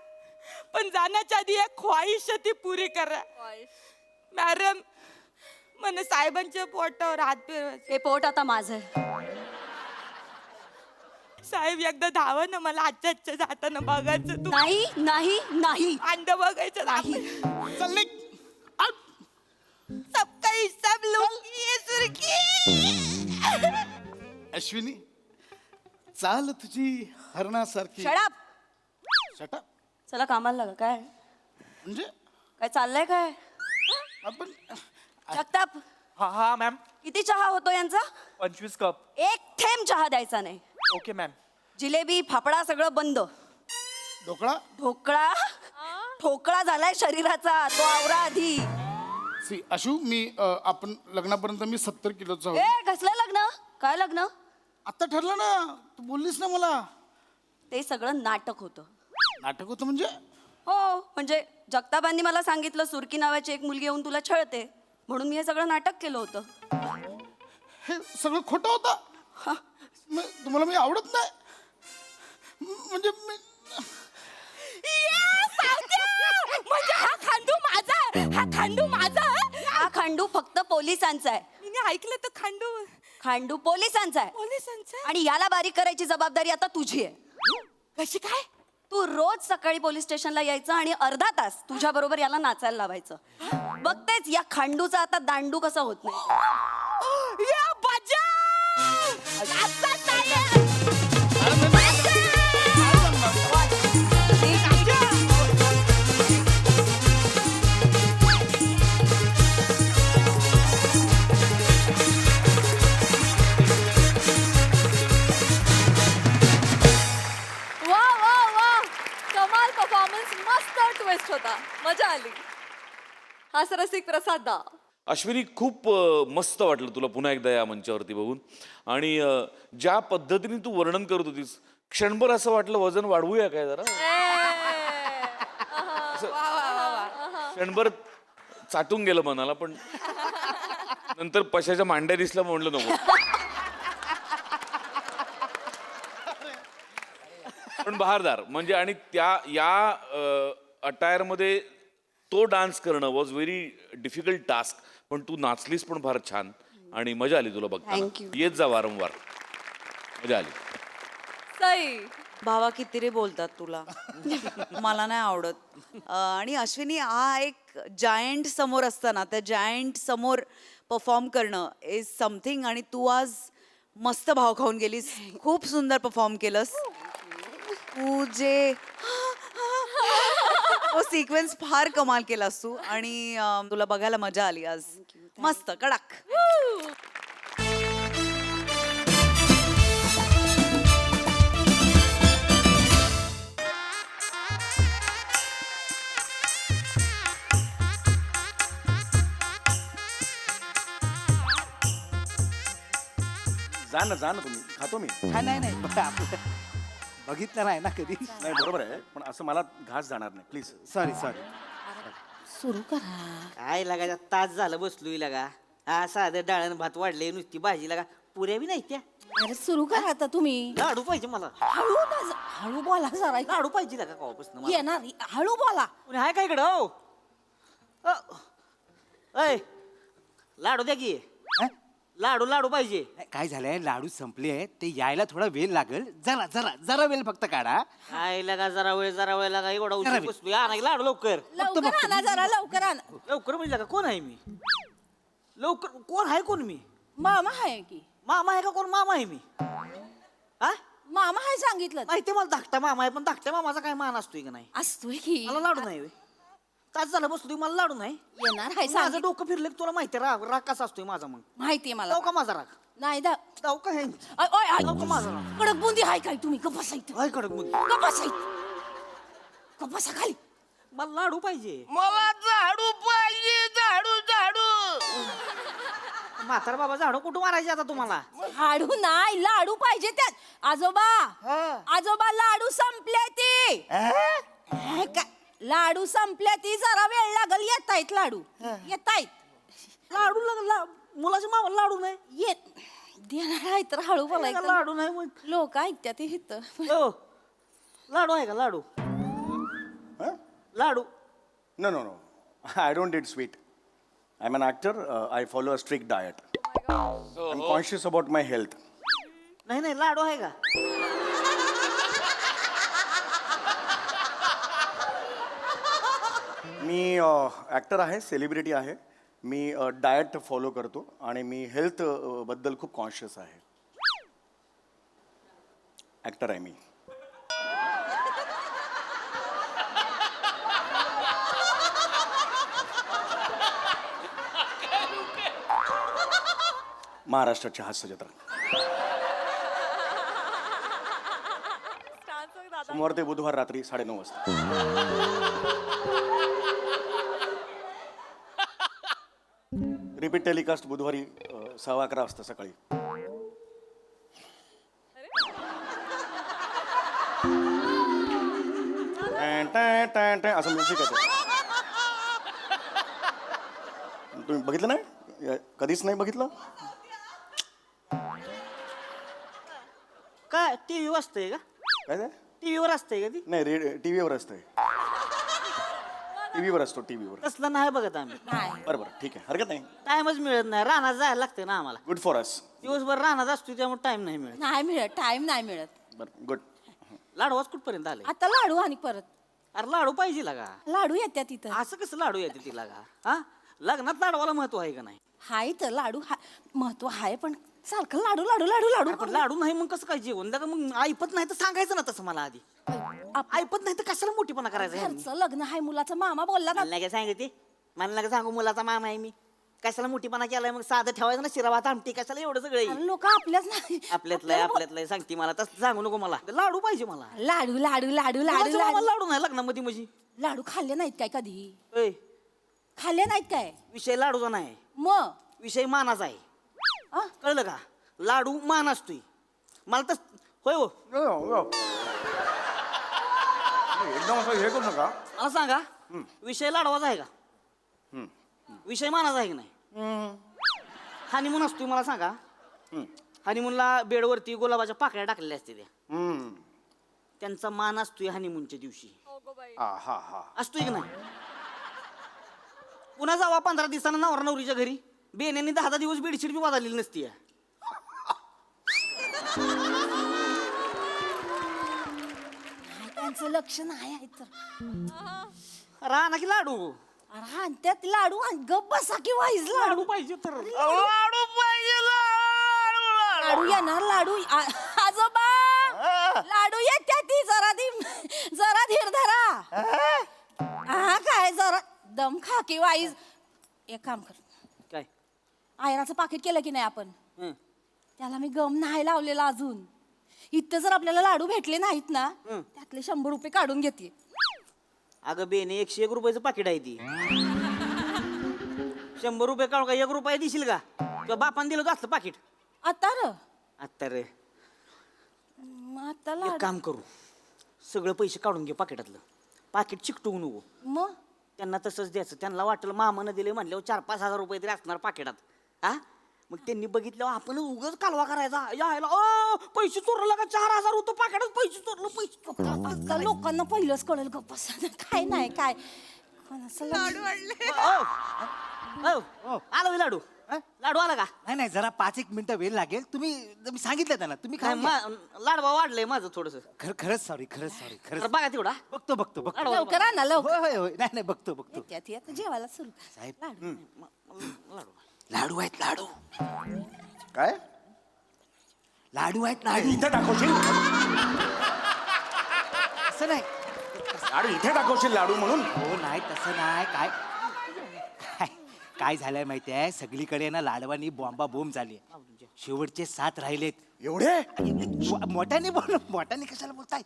पण जाण्याच्या आधी एक ख्वाहिश ती पुरी करा. मॅडम મને साहेबांच्या पोटावर हात फिरवायचे. हे पोट आता माझं आहे. साहेब एकदा धावा ना, मला आजच्या जाताना बघायचं. तू नाही नाही नाही अंड बघायचं नाही. चल निघ. आउट. सबका हिसाब लूंगी ये सुरखी. अश्विनी, चाल तुझी हरणासारखी. शडाप. शटअप. चला कामाला लागा. काय म्हणजे काय चाललंय काय? आपण जगताप, हा हा मॅम. किती चहा होतो यांचा? 25 कप. एक थेंब चहा द्यायचा नाही. Okay ma'am. जिलेबी फाफडा सगळं बंद. ढोकळा. ढोकळा ठोकळा झालाय शरीराचा, तो आवरा आधी. सी अशू, मी आपण लग्नापर्यंत मी 70 किलोचा ए होतो. कसलं लग्न? काय लग्न? आता ठरलं ना, तू बोललीस ना मला. ते सगळं नाटक होतं. नाटक होतं म्हणजे? हो, म्हणजे जगतापांनी मला सांगितलं सुरकी नावाची एक मुलगी येऊन तुला छळते, म्हणून मी हे सगळं नाटक केलं होतं. हे सगळं खोटं होतं. तुम्हाला मी आवडत नाही म्हणजे मी. म्हणजे हा खांडू माझा, हा खांडू माझा. हा खांडू फक्त पोलिसांचा आहे. मी ऐकलं तर खांडू खांडू पोलिसांचा आहे पोलिसांचा. आणि याला बारीक करायची जबाबदारी आता तुझी आहे. कशी काय? तू रोज सकाळी पोलीस स्टेशनला यायचं आणि अर्धा तास तुझ्या बरोबर याला नाचायला लावायचं. बघतेच या खांडूचा आता दांडू कसा होत नाही. या बजाव! आता साहेब! वा वा वा, कमाल परफॉर्मन्स, मस्त ट्विस्ट होता, मजा आली. हा रसिक प्रसाद दा. अश्विनी, खूप मस्त वाटलं तुला पुन्हा एकदा या मंचावरती बघून. आणि ज्या पद्धतीने तू वर्णन करत होतीस, क्षणभर असं वाटलं वजन वाढवूया काय जरा. क्षणभर चाटून गेलं मनाला, पण नंतर पशाच्या मांड्या दिसल्या म्हणलं नको. पण बहारदार म्हणजे, आणि त्या या अटायर मध्ये तो डान्स करणं वॉज व्हेरी डिफिकल्ट टास्क. पण तू नाचलीस पण फार छान आणि मजा आली तुला Thank बघताना. you. येत जा वारंवार, मजा आली. सई. भावा किती रे बोलतात तुला. मला नाही आवडत. आणि अश्विनी, हा एक जायंट समोर असताना त्या जायंट समोर परफॉर्म करणं इज समथिंग. आणि तू आज मस्त भाव खाऊन गेलीस, खूप सुंदर परफॉर्म केलंस तू. जे तो सिक्वेन्स फार कमाल केलास तू. आणि तुला बघायला मजा आली आज. मस्त कडक. जा ना तुम्ही खातो मी. नाही नाही आपलं बघितलं नाही ना कधी. नाही बरोबर आहे पण असं मला घास जाणार नाही प्लीज. Sorry sorry. सुरू करा. काय लागा तास झालं बसलोय लागा. हा साधं डाळण भात वाढले नुसती भाजी लागा पुऱ्या बी नाही त्या. अरे सुरू करा आता तुम्ही. लाडू पाहिजे मला. हळू ना हळू बोला जरा. लाडू पाहिजे लागा कवापासून मला. येणार हळू बोला. पुणे हाय काय इकडं हो अय लाडू द्या की. लाडू पाहिजे. काय झालंय लाडू संपले आहेत ते यायला थोडा वेळ लागेल. जरा जरा जरा वेळ फक्त काढा. काय लागा जरा वेळ लागा एवढा उशीर बसलोय. आणा की लाडू लवकर लवकर आणा जरा लवकर आणा. लवकर म्हणजे लागा कोण आहे मी. लवकर कोण आहे कोण मी. मामा आहे की. मामा आहे का कोण मामा आहे मी. हा मामा आहे सांगितलं. माहिती मला धाकटा मामा आहे पण धाकट्या मामाचा काय मान असतोय का नाही. असतोय की. मला लाडू नाही. तास झालं बसलोय मला लाडू नाही. येणार आहे माझं डोकं फिरलं की तुला माहिती राग राग कसा असतोय माझा. मग माहितीये मला. जाऊ का माझा राग. नाही जाऊ का हे जाऊ का माझा राग. कडक बुंदी हाय काय तुम्ही कपासायत. काय कडक मग कपासा खाली. मला लाडू पाहिजे. मला झाडू पाहिजे झाडू. म्हातारा बाबा झाडू कुठं मारायचे आता तुम्हाला. लाडू नाही लाडू पाहिजे त्यात. आजोबा लाडू संपले ती. काय लाडू संपले ती जरा वेळ लागल. येतायत लाडू येतायत. लाडू लागला मुलाच्या मामाला लाडू नाही. येत देणार आहे तर हळू बोलायचं. लाडू नाही मग लोक ऐकतात ते हित. लाडू आहे का लाडू. लाडू No. I don't eat sweet. I'm an actor. I follow a strict diet. I'm conscious about my health. नाही लाडू आहे का. मी ॲक्टर आहे सेलिब्रिटी आहे. मी डाएट फॉलो करतो आणि मी हेल्थ बद्दल खूप कॉन्शियस आहे. ॲक्टर आहे मी. महाराष्ट्राची हास्य जत्रा सोमवार ते बुधवार रात्री 9:30 वाजता. रिपीट टेलिकास्ट बुधवारी 11:15 वाजता सकाळी. असं म्युझिक आहे. तुम्ही बघितलं नाही कधीच नाही बघितलं. काय टीव्ही वाजतंय का. काय ते टीव्हीवर असतंय का ती. नाही टीव्हीवर असतंय. टीव्हीवर असतो टीव्हीवर. तसलं नाही बघत आम्ही. बरोबर ठीक आहे हरकत नाही. टाइमच मिळत नाही. रानात जायला लागतंय ना आम्हाला. Good for us. दिवसभर रानात असतो त्यामुळे टाइम नाही मिळत. नाही मिळत टाइम नाही मिळत. बरं गुड. लाडू कुठपर्यंत आले. आता लाडू आणि परत अरे लाडू पाहिजे लागा. लाडू येत्या तिथं. असं कसं लाडू येते तिला का. हा लग्नात लाडवाला महत्व आहे का नाही. हाय तर लाडू महत्व आहे पण सारखं लाडू लाडू लाडू लाडू पण लाडू नाही मग कसं काय जेवण लागा. मग ऐपत नाही तर सांगायचं ना तसं मला आधी. ऐपत नाही तर कशाला मोठीपणा करायचा. घरचं लग्न आहे मुलाचा मामा बोलला ना. मला काय सांगते मला सांगू मुलाचा मामा आहे मी. कशाला मोठीपणा केलाय मग साधं ठेवायचं ना शिरावात आमटी कशाला एवढं सगळं. लोक आपल्याच नाही आपल्यातलं सांगते मला तसं सांगू नको. मला लाडू पाहिजे मला. लाडू लाडू लाडू लाडू लाडू लाडू लाडू नाही लग्नामध्ये म्हणजे. लाडू खाल्ले नाहीत काय कधी. ऐ, खाल्ले नाहीत काय. विषय लाडूचा नाही मग विषय मानाचा आहे. कळलं का. लाडू मान असतोय मला तर. होय हो एकदम असं हे करू नका. मला सांगा विषय लाडवाचा आहे का. विषय मानाचा आहे की नाही. हनीमून असतोय मला सांगा. हनीमूनला बेडवरती गुलाबाच्या पाकळ्या टाकलेल्या असते त्या. त्यांचा मान असतोय हनीमूनच्या दिवशी. असतोय की नाही. पुन्हा जावा 15 दिवसांना नवरा नवरीच्या घरी. बेण्याने 10 दिवस बेडशीट बी बदललेली नसती. त्यांचं लक्ष नाही आहे तर. राहा की लाडू. त्यात लाडू गप बसा की वाईज लाडू पाहिजे तर. लाडू पाहिजे लाडू येणार लाडू. आजोबा लाडू येत्या ती जरा धीर धरा. हा काय जरा दम खा की वाईज. एक काम कर काय आयराचं पाकिट केलं की नाही आपण. त्याला मी गम नाही लावलेला अजून. इथं जर आपल्याला लाडू भेटले नाहीत ना त्यातले 100 रुपये काढून घेते. अगं बेने 101 रुपयाचं पाकिट आहे ती. 100 रुपये काढू का 1 रुपया देशील का. किंवा बापान दिलं तर असलं पाकिट. आता र आता रे आता एक काम करू, सगळं पैसे काढून घे पाकिटातलं, पाकिट चिकटवू नको. मग त्यांना तसंच द्यायचं. त्यांना वाटलं मामानं दिले म्हणल्यावर 4-5 हजार रुपये तरी असणार पाकिटात. हा मग त्यांनी बघितल्यावर आपण उगाच कालवा करायचा. यायला पैसे चोरलं का 4,000 होतं पाकिटात, पैसे चोरलं. आता लोकांना पहिलंच कळेल गप्पा. काय नाही काय आलो लाडू. लाडू आला का? नाही नाही, जरा 5-1 मिनिटं वेळ लागेल. तुम्ही सांगितलं त्यांना, तुम्ही काय लाडवा वाढलंय माझं थोडस. खरंच सॉरी, खरंच बघा तेवढा. बघतो लवकर आणा लवकर. होय नाही नाही, बघतो येत्यात जेवायला सुरू. लाडू आहेत, लाडू काय लाडू आहेत, लाडू. इथे दाखवशील असं नाही, लाडू इथे दाखवशील लाडू म्हणून? हो नाही, तसं नाही. काय झालंय माहिती आहे, सगळीकडे ना लाडवानी बॉम्बा बोंब झाली. शेवटचे 7 राहिलेत. एवढे मोठ्याने कशाला बोलताय?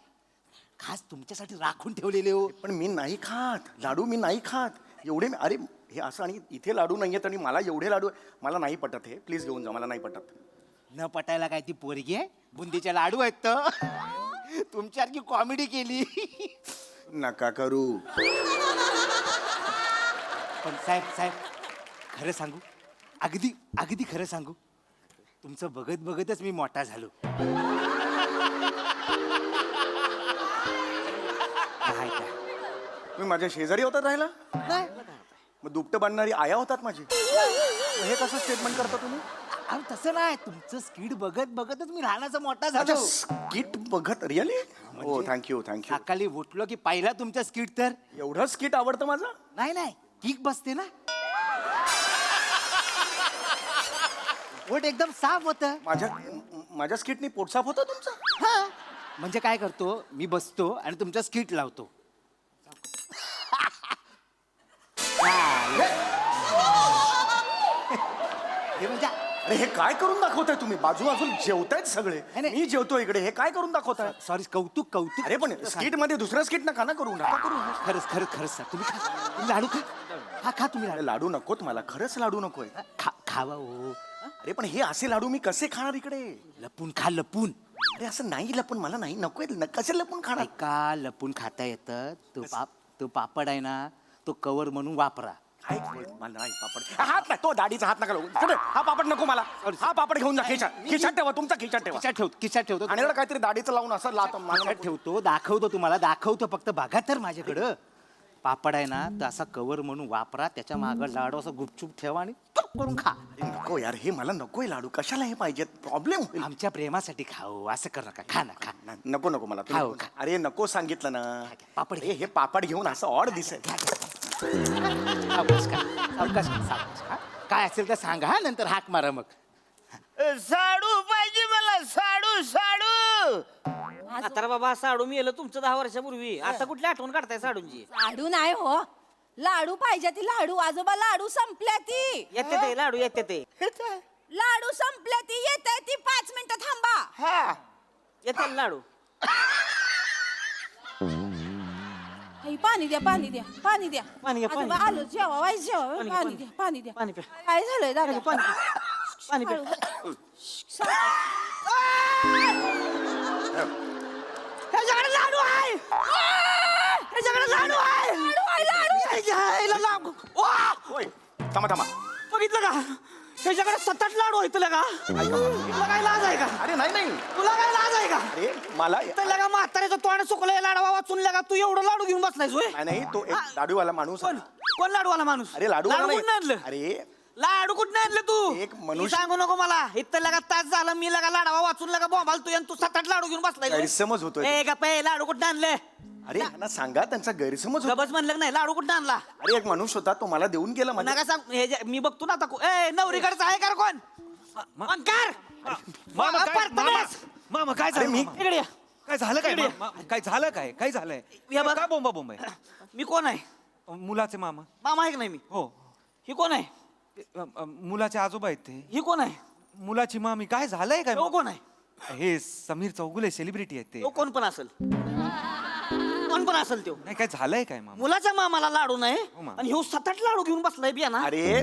खास तुमच्यासाठी राखून ठेवलेले हो. पण मी नाही खात लाडू, मी नाही खात एवढे. अरे हे असं, आणि इथे लाडू नाही आहेत आणि मला एवढे लाडू, मला नाही पटत. हे प्लीज घेऊन जा, मला नाही पटत. न पटायला काय ती पोरगी आहे? बुंदीचे लाडू आहेत तर तुमच्यासारखी कॉमेडी केली. नका करू. पण साहेब खरं सांगू, अगदी खरं सांगू, तुमचं बघत बघतच मी मोठा झालो. नाही का? तुम्ही माझ्या शेजारी होतात राहिला? नाही. मग दुपटं बांधणारी आया होतात माझी. मग हे कसं स्टेटमेंट करता तुम्ही? अहो तसं नाही, तुमचं स्किट बघत बघतच मी लहानाचा मोठा अच्छा, झालो. स्किट बघत रिअली? हो, थँक्यू. सकाळी उठलो की पहिला तुमचं स्किट तर. एवढं स्किट आवडतं माझं? नाही किक बसते ना, पोट एकदम साफ होतं. माझ्या स्किटनी पोट साफ होतं तुमचं? हा, म्हणजे काय करतो मी, बसतो आणि तुमचं स्किट लावतो. हे म्हणजे, अरे हे काय करून दाखवताय तुम्ही? बाजूबाजू जेवतायत सगळे, नाही. मी जेवतो इकडे. हे काय करून दाखवताय? सॉरी, कौतुक. अरे पण स्किट मध्ये दुसरं स्किट नका ना करू. नका करू. खरंच सर, तुम्ही खा, तुम्ही लाडू खा तुम्ही अरे लाडू नकोत मला, खरंच लाडू नकोय. खावा हो. अरे पण हे असे लाडू मी कसे खाणार इकडे? लपून खा, लपून. अरे असं नाही लपून, मला नाही नकोय. कसे लपून खाणार? का लपून खाता येतं? तो पापड आहे ना, तो कवर म्हणून वापरा. काय मला नाही पापड. हात नाही, तो दाढीचा हात नका लावू. चल, हा पापड नको मला. हा पापड घेऊन जा. खिशात ठेवा, तुमचा खिशात ठेवा. खिशात ठेवतो आणि काहीतरी दाढीचं लावून असं लात मला ठेवतो. दाखवतो तुम्हाला, फक्त बघा तर माझ्याकडं. पापड आहे ना, तर असा कवर म्हणून वापरा. त्याच्या मागं लाडू असं गुपचूप ठेवा आणि टोक करून खा. नको यार, हे मला नकोय लाडू. कशाला हे पाहिजेत? प्रॉब्लेम होईल. आमच्या प्रेमासाठी खाऊ, असं कर नका. खा ना, खा. नको मला. खाऊ, खा. अरे नको सांगितलं ना. पापड घे. हे पापड घेऊन असं ऑड दिसेल. सावकाश खा. काय असेल तर सांगा, हा नंतर हाक मारा. मग साडू पाहिजे मला, साडू. आता बाबा साडू मी तुमचं 10 वर्षापूर्वी. आता कुठली आठवण काढताय साडूंची? लाडू नाही हो, लाडू पाहिजे ती. लाडू आजोबा, लाडू संपल्या ती. येते ते लाडू, येते ते. लाडू संपल्या ती. येते ती. 5 मिनिटं थांबा. येते लाडू. पाणी द्या. पाणी घ्या, पाणी. आजोबा आलो, जेवा वाईस जेवा. पाणी द्या. पाणी प्या. काय झालंय दादा? पाणी प्या. ह्याच्याकडे लाडू आहे. थांबा. बघितलं का? ह्याच्याकडे 7-8 लाडू आहेत. तुला काय लाज आहे का? अरे नाही. तुला काय लाज आहे का? अरे मला लगा म्हाताऱ्याचं तोंड सुकलंय लाडवा वाचून लगा. तू एवढं लाडू घेऊन बसलायस होय? नाही, तो एक लाडूवाला माणूस आहे. कोण लाडूवाला माणूस? अरे लाडू कुठं आणलं? अरे लाडू कुठं आणलं तू? एक मनुष्य- हे सांगू नको मला. इथं लगा तास झाला मी लगा लाडवा वाचून लगा बोंबाल तू, आणि तू 7-8 लाडू घेऊन बसलाय. गैरसमज होतोय. ए गप्पे, लाडू कुठं आणले? अरे यांना सांगा, त्यांचा गैरसमज होतो. गबस म्हणलं नाही. लाडू कुठं आणला? अरे एक माणूस होता, तो मला देऊन गेला. नका सांग. मी बघतो ना आता. ए नवरीकडचा आहे का कोण? अंकार मामा काय अरे मी इकडे या. काय झालं काय? इकडे. काय झालं काय? काय झालंय? या बघ. का बोंबा आहे? मी कोण आहे? मुलाचे मामा. मामा आहे का नाही मी? हो. ही कोण आहे? मुलाचे आजोबा आहेत ते. ही कोण आहे? मुलाची मामी. काय झालंय काय? तो कोण आहे? हे समीर चौगुले सेलिब्रिटी आहेत ते. तो कोण पण असेल. कोण पण असेल तो. नाही, काय झालंय काय मामा? मुलाच्या मामाला लाडू नाही हो, मामा. आणि ह्यो 7-8 लाडू घेऊन बसलाय बिया ना. अरे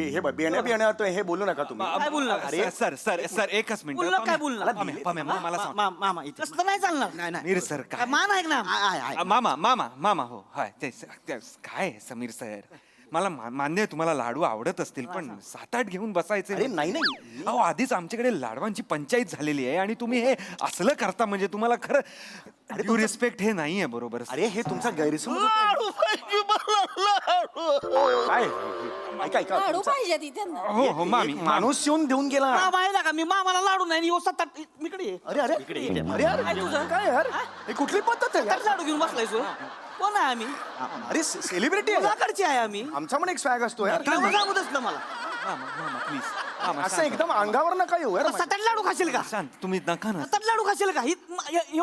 हे बियाण्या बियाण्या हे बोलू नका तुम्ही. काय बोलणार? अरे सर सर सर एकच मिनिट बोललो काय बोलणार? मला सांग. मामा इथे तसलं नाही चालणार. नाही नाही समीर सर काय मान ऐक ना. मामा मामा मामा हो हाय काय समीर सर मला मान्य आहे तुम्हाला लाडू आवडत असतील पण 7-8 घेऊन बसायचे. अरे नाही नाही अहो आधीच आमच्याकडे लाडवांची पंचायत झालेली आहे आणि तुम्ही हे असलं करता म्हणजे तुम्हाला खरं यू रिस्पेक्ट हे नाहीये बरोबर. अरे हे तुमचा गैरसमज काय ऐका ऐका लाडू तुमचा- पाहिजे तिथे ना. हो हो मामी एक माणूस येऊन देऊन गेला. माहिती का मी मामाला लाडू नाही येऊ 7-8 इकडे ये. अरे अरे अरे यार काय यार हे कुठली पद्धत आहे यार? लाडू घेऊन बसलाय सो. कोण आहे आम्ही? अरे सेलिब्रिटी आहे मुलाकडचे आहे आम्ही. आमचा पण एक स्वॅग असतो यार. तेव्हा सांगू दसलं मला. मामा प्लीज असं एकदम अंगावर नका येऊ यार. 7-8 लाडू खाशील का? शांत तुम्ही नका ना. 7-8 लाडू खाशील का? हे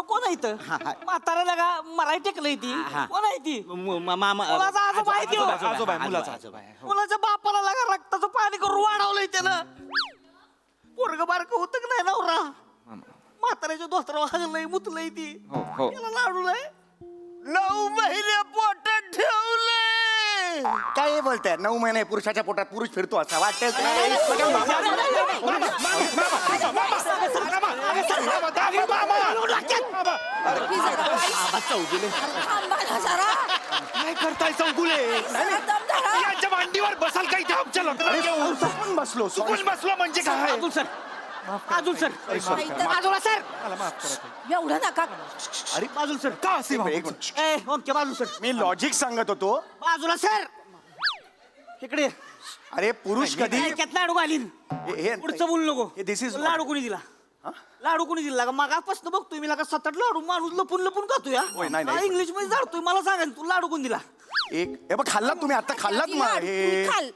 कोण आहे इथं? म्हाताऱ्याला का मराठी टेकलंय ती. कोण आहे ती? मामा मुलाचा आजोबा आहे त्यो. आजोबा आहे, मुलाचा आजोबा आहे. हो. मुलाच्या बापाला लागा रक्ताचं पाणी करून वाढवलंय त्यानं. पोरग बारक होतं की नाही नवरा? म्हाताऱ्याच्या दोस्तर वागलंय मुतलंय ती. हो हो त्याला लाडू नाही. 9 महिने पोटात ठेवले. काय बोलताय 9 महिने पुरुषाच्या पोटात पुरुष फिरतो असं वाटतं काय करताय चौगुले यांच्या मांडीवर बसाल का इथे आमच्या लग्नात पण बसलो चुकून बसलो म्हणजे काय अजून सर. अजून सर. बाजूला सर. एवढं नका. अरे बाजूला सर. का असे एक मिनिट. ए ओके बाजूला सर. मी लॉजिक सांगत होतो. बाजूला सर. इकडे ये. अरे पुरुष कधी ऐक्यात लाडू घालीन. पुढचं बोलू नको. हे this is लाडू कोणी दिला? लाडू कोणी दिला का? मागापासून बघतोय मी लागा 7-8 लाडू माणूस लपून लपून खातोय. होय, नाही, नाही. इंग्लिश मध्ये जाडतोय. मला सांगा तू लाडू कोण दिला? एक हे बघ खाल्लात तुम्ही आता खाल्लात हे खाल.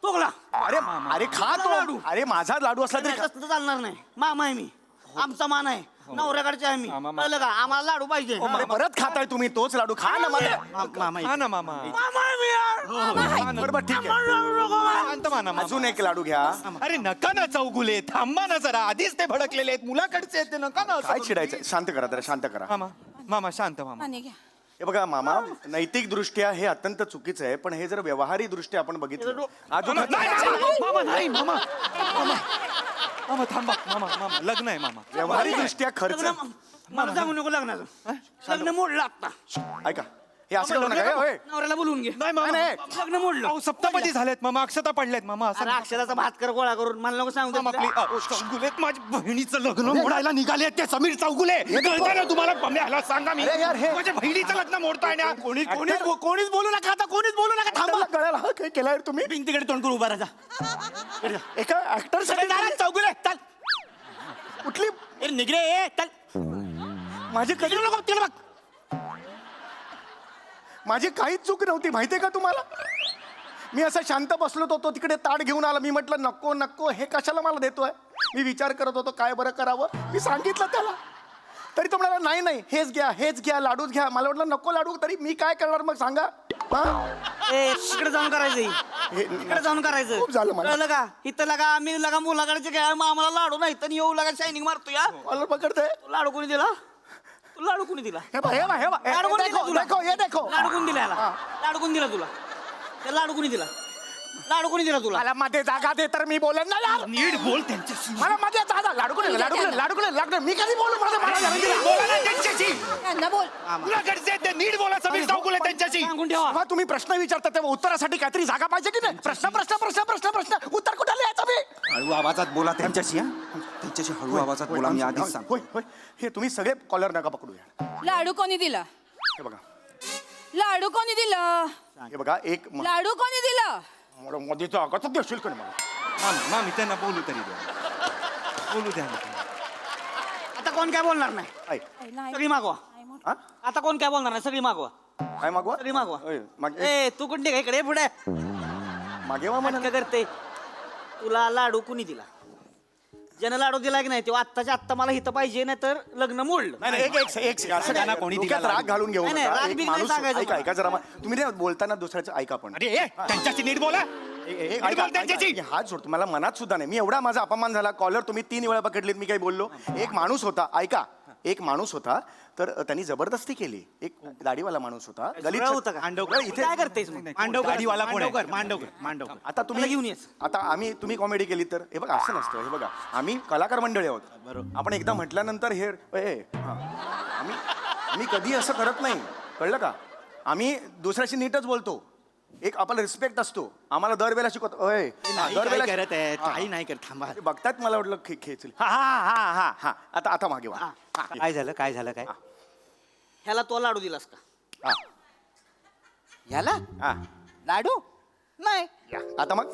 तोगला. अरे अरे खा तो अरे माझा लाडू असला तरी खा. तसं चालणार नाही. मामा आहे मी. आमचा मान आहे. नवऱ्याकडचे आहे मी. कळलं का? आम्हाला लाडू पाहिजे. अरे परत खाताय तुम्ही तोच लाडू खा ना मला. हा ना मामा मामा आहे मी यार. बरोबर ठीक आहे शांत माना मामा. अजून एक लाडू घ्या. अरे नका ना चौगुले थांबा ना जरा आधीच ते भडकलेले आहेत मुलाकडचे आहेत ते नका ना काय चिडायचं शांत करा जरा शांत करा. मामा मामा शांत मामा. पाणी घ्या. हे बघा मामा नैतिक दृष्ट्या हे अत्यंत चुकीचं आहे पण हे जर व्यवहारी दृष्ट्या आपण बघितलं अजून मामा नाही मामा मामा मामा थांबा मामा मामा लग्न आहे मामा. व्यवहारी दृष्ट्या खर्च मला सांगू नको लग्नाचं. लग्न मोडलं आता. ऐका हे असं करू नका होय. नवऱ्याला बोलवून घे. नाही मामा लग्न मोडलं. अहो सप्तपदी झालेत मामा अक्षता पडल्यात मामा असं अरे अक्षराचा भात कर गोळा करून मला नको सांगू मामा दे. प्लीज अहो, चौगुलेत माझ्या बहिणीचं लग्न मोडायला निघाले ते समीर चौगुले कळतं ना तुम्हाला मम्मी ह्याला सांगा मी अरे यार, हे- माझ्या बहिणीचं लग्न मोडताय ना कोणी कोणीच बोलू नका आता कोणीच बोलू नका थांबा. थांबा गळ्याला हा काय केलाय रे तुम्ही भिंतीकडे तोंड करून उभा राहा. एका ऍक्टर चौगुले चल. कुठली अरे निघरे ए, चल. माझी कधी नको तिकडे बघ. माझी काहीच चूक नव्हती माहितीये का तुम्हाला. मी असं शांत बसलो होतो तिकडे ताट घेऊन आला मी म्हटलं नको नको हे कशाला मला देतोय. मी विचार करत होतो काय बरं करावं. मी सांगितलं त्याला तरी तो म्हणाला नाही नाही हेच घ्या लाडूच घ्या. मला वाटलं नको लाडू तरी मी काय करणार मग सांगा. ए तिकडे जाऊन करायचं. तिकडे जाऊन करायचं. खूप झालं मला. कळलं का? इथं लगा आम्ही लगा मुलाकडचे काय आम्हाला लाडू नाही तर येऊ लगा शायनिंग मारतो या. मला पकडतंय. तू लाडू कोणी दिला? तू लाडू कोणी दिला? हे बघ, हे बघ, हे बघ. लाडू कोणी दिला तुला? हे देखो लाडू कोणी दिला याला? लाडू कोणी दिला तुला? ते लाडू कोणी दिला? लाडू कोणी दिला तुला? मला मध्ये जागा दे तर मी बोलेन ना यार. नीट बोल त्यांच्याशी मला मध्ये जागा लाडू मी कधी बोलू मला बोला ना त्यांच्याशी त्यांना बोल. मुलाकडचे आहेत ते नीट बोला समीर चौगुले त्यांच्याशी. सांगून ठेवा. जेव्हा तुम्ही प्रश्न विचारता तेव्हा उत्तरासाठी काहीतरी जागा पाहिजे की नाही. प्रश्न उत्तर कुठे लिहायचं मी. हळू आवाजात बोला त्यांच्याशी त्यांच्याशी हळू आवाजात बोला मी आधीच सांग. होय होय हे तुम्ही सगळे कॉलर नका पकडू यार. लाडू कोणी दिला? हे बघा लाडू कोणी दिला? हे बघा एक लाडू कोणी दिला? मध्ये जागा तर देशील का नाही मला. मामी त्यांना बोलू तरी द्या बोलू द्या ना. आता कोण काय बोलणार नाही. ऐक सगळी मागवा. हा? आता कोण काय बोलणार नाही. सगळी मागवा. काय मागवा सगळी मागवा. होय, ए तू कुठे का इकडे पुढे मागे वा म्हणा. काय करते? तुला लाडू कुणी दिला? ज्यानं लाडू दिला की नाही तेव्हा आत्ताच्या आत्ता मला हिथं पाहिजे नाही तर लग्न मोडलं. नाही एक असं त्यांना कोणी दिला डोक्यात राग घालून घेऊ नाही, नका. राग एक बिग नाही माणूस सांगायचं ऐका ऐका जरा तुम्ही नाही बोलताना दुसऱ्याचं ऐका पण. अरे ए, त्यांच्याशी नीट बोला. ऐका, त्यांच्याशी. ऐका, हात सोडतो मला मनात सुद्धा नाही. मी एवढा माझा अपमान झाला. कॉलर तुम्ही 3 वेळा पकडलीत मी काही बोललो. एक माणूस होता ऐका एक माणूस होता तर त्यांनी जबरदस्ती केली. एक दाढीवाला माणूस होता गलिच्छ होतं का? बरं, इथे काय करतेस मग? दाढीवाला कोण आहे? मांडवकर आता तुम्ही आता तुम्ही कॉमेडी केली तर हे बघा असं नसतं. हे बघा आम्ही कलाकार मंडळी आहोत. बरोबर. आपण एकदा म्हटल्यानंतर हे आम्ही कधी असं करत नाही, कळलं का? आम्ही दुसऱ्याशी नीटच बोलतो. एक आपला रिस्पेक्ट असतो. आम्हाला दरवेळेला शिकवत दरवेळेला करत आहे काही नाही करत. थांबा. बघतात मला वाटलं खेचली. हा आता मागे वा. काय झालं काय ह्याला तो लाडू दिलास का? हा याला हा लाडू नाही. या. आता मग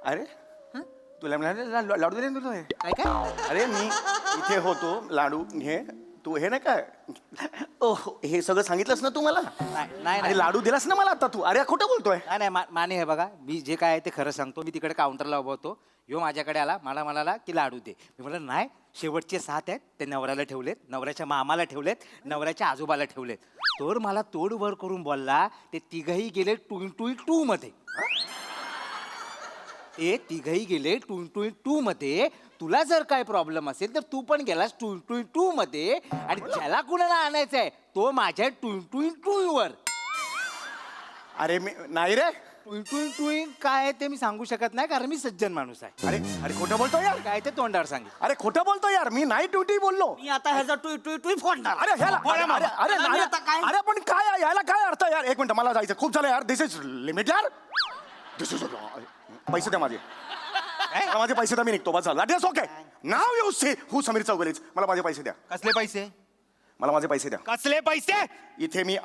अरे तुला म्हणाले लाडू दिले ना तुला? काय काय अरे मी इथे होतो लाडू हे तू हे नाही काय हे सगळं सांगितलंस ना तू मला? नाही अरे लाडू दिलास ना मला आता तू? अरे खोटं बोलतोय. नाही माने हे बघा मी जे काय आहे ते खरं सांगतो. मी तिकडे काउंटरला उभं होतो. ह्यो माझ्याकडे आला मला म्हणाला की लाडू दे. मी म्हटलं नाही शेवटचे 7 आहेत ते नवऱ्याला ठेवलेत, नवऱ्याच्या मामाला ठेवलेत, नवऱ्याच्या आजोबाला ठेवलेत. तर मला तोडभर करून बोलला ते तिघही गेले 2 मध्ये. ते तिघही गेले 2 मध्ये. तुला जर काय प्रॉब्लेम असेल तर तू पण गेलास 2 मध्ये आणि ज्याला कुणाला आणायचंय तो माझ्या 2 वर. अरे मी नाही रे. 2 काय आहे ते मी सांगू शकत नाही कारण मी सज्जन माणूस आहे. अरे खोटं बोलतो यार. काय ते तोंडावर सांगेल. अरे खोटं बोलतो यार. मी नाही ट्विटी बोललो. मी आता ह्याचा टुई फोडणार. अरे अरे पण काय याला काय अर्थ यार? एक मिनिट मला जायचं खूप झालं यार. दिस इज लिमिट यार. दिस इज पैसे द्या माझे. माझे पैसे द्या मी निघतो. बस झालं. That's okay. नाव यू सी हू समीर चौगुलेच. मला माझे पैसे द्या. कसले पैसे? मला माझे पैसे द्या. कसले पैसे? इथे मी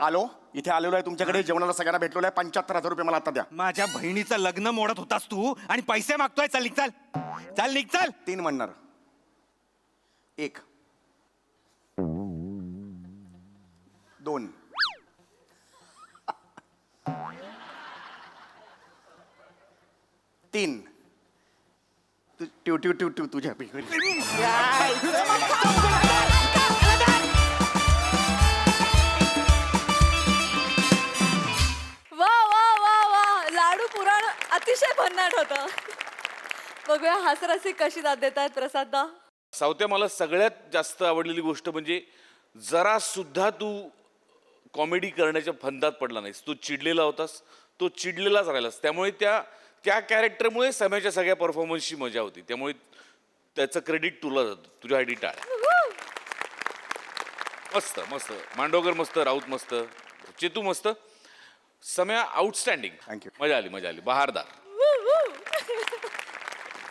इथे आलेलो आहे तुमच्याकडे जेवणाला सगळ्यांना भेटलेलो आहे. 75,000 रुपये मला आता द्या. माझ्या बहिणीचं लग्न मोडत होतास तू आणि पैसे मागतोय. चल निघ चल 3 म्हणणार. 1 2 3 टू तुझ्या वा लाडू पुराण अतिशय भन्नाट होतं. बघूया हास्यरसिक कशी दाद देत आहेत प्रसाददा. सावत्या मला सगळ्यात जास्त आवडलेली गोष्ट म्हणजे जरा सुद्धा तू कॉमेडी करण्याच्या फंदात पडला नाहीस. तू चिडलेला होतास, तो चिडलेलाच राहिलास. त्यामुळे त्या कॅरेक्टरमुळे सम्याच्या सगळ्या परफॉर्मन्सची मजा होती. त्यामुळे त्याचं क्रेडिट तुला जातं. तुझ्यासाठी टाळ. मस्त मस्त. मांडवकर मस्त, राऊत मस्त, चेतू मस्त, सम्या आउटस्टँडिंग. थँक्यू. मजा आली बहारदार.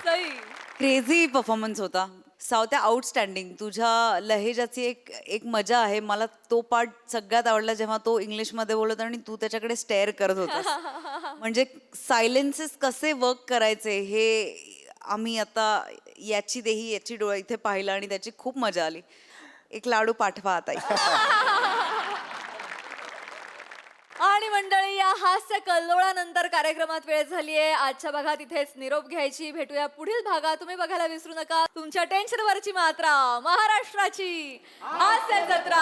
सई क्रेझी परफॉर्मन्स होता. सावत्या आउटस्टँडिंग. तुझ्या लहेजाची एक मजा आहे. मला तो पार्ट सगळ्यात आवडला जेव्हा तो इंग्लिशमध्ये बोलत आणि तू त्याच्याकडे स्टेअर करत होतास. म्हणजे सायलेन्सेस कसे वर्क करायचे हे आम्ही आता याची डोळा इथे पाहिलं आणि त्याची खूप मजा आली. एक लाडू पाठवा आता. आणि मंडळी या हास्य कल्लोळानंतर कार्यक्रमात वेळ झाली आहे आजच्या भागात इथेच निरोप घ्यायची. भेटूया पुढील भागात. तुम्ही बघायला विसरू नका तुमच्या टेन्शनवरची मात्रा महाराष्ट्राची हास्य जत्रा.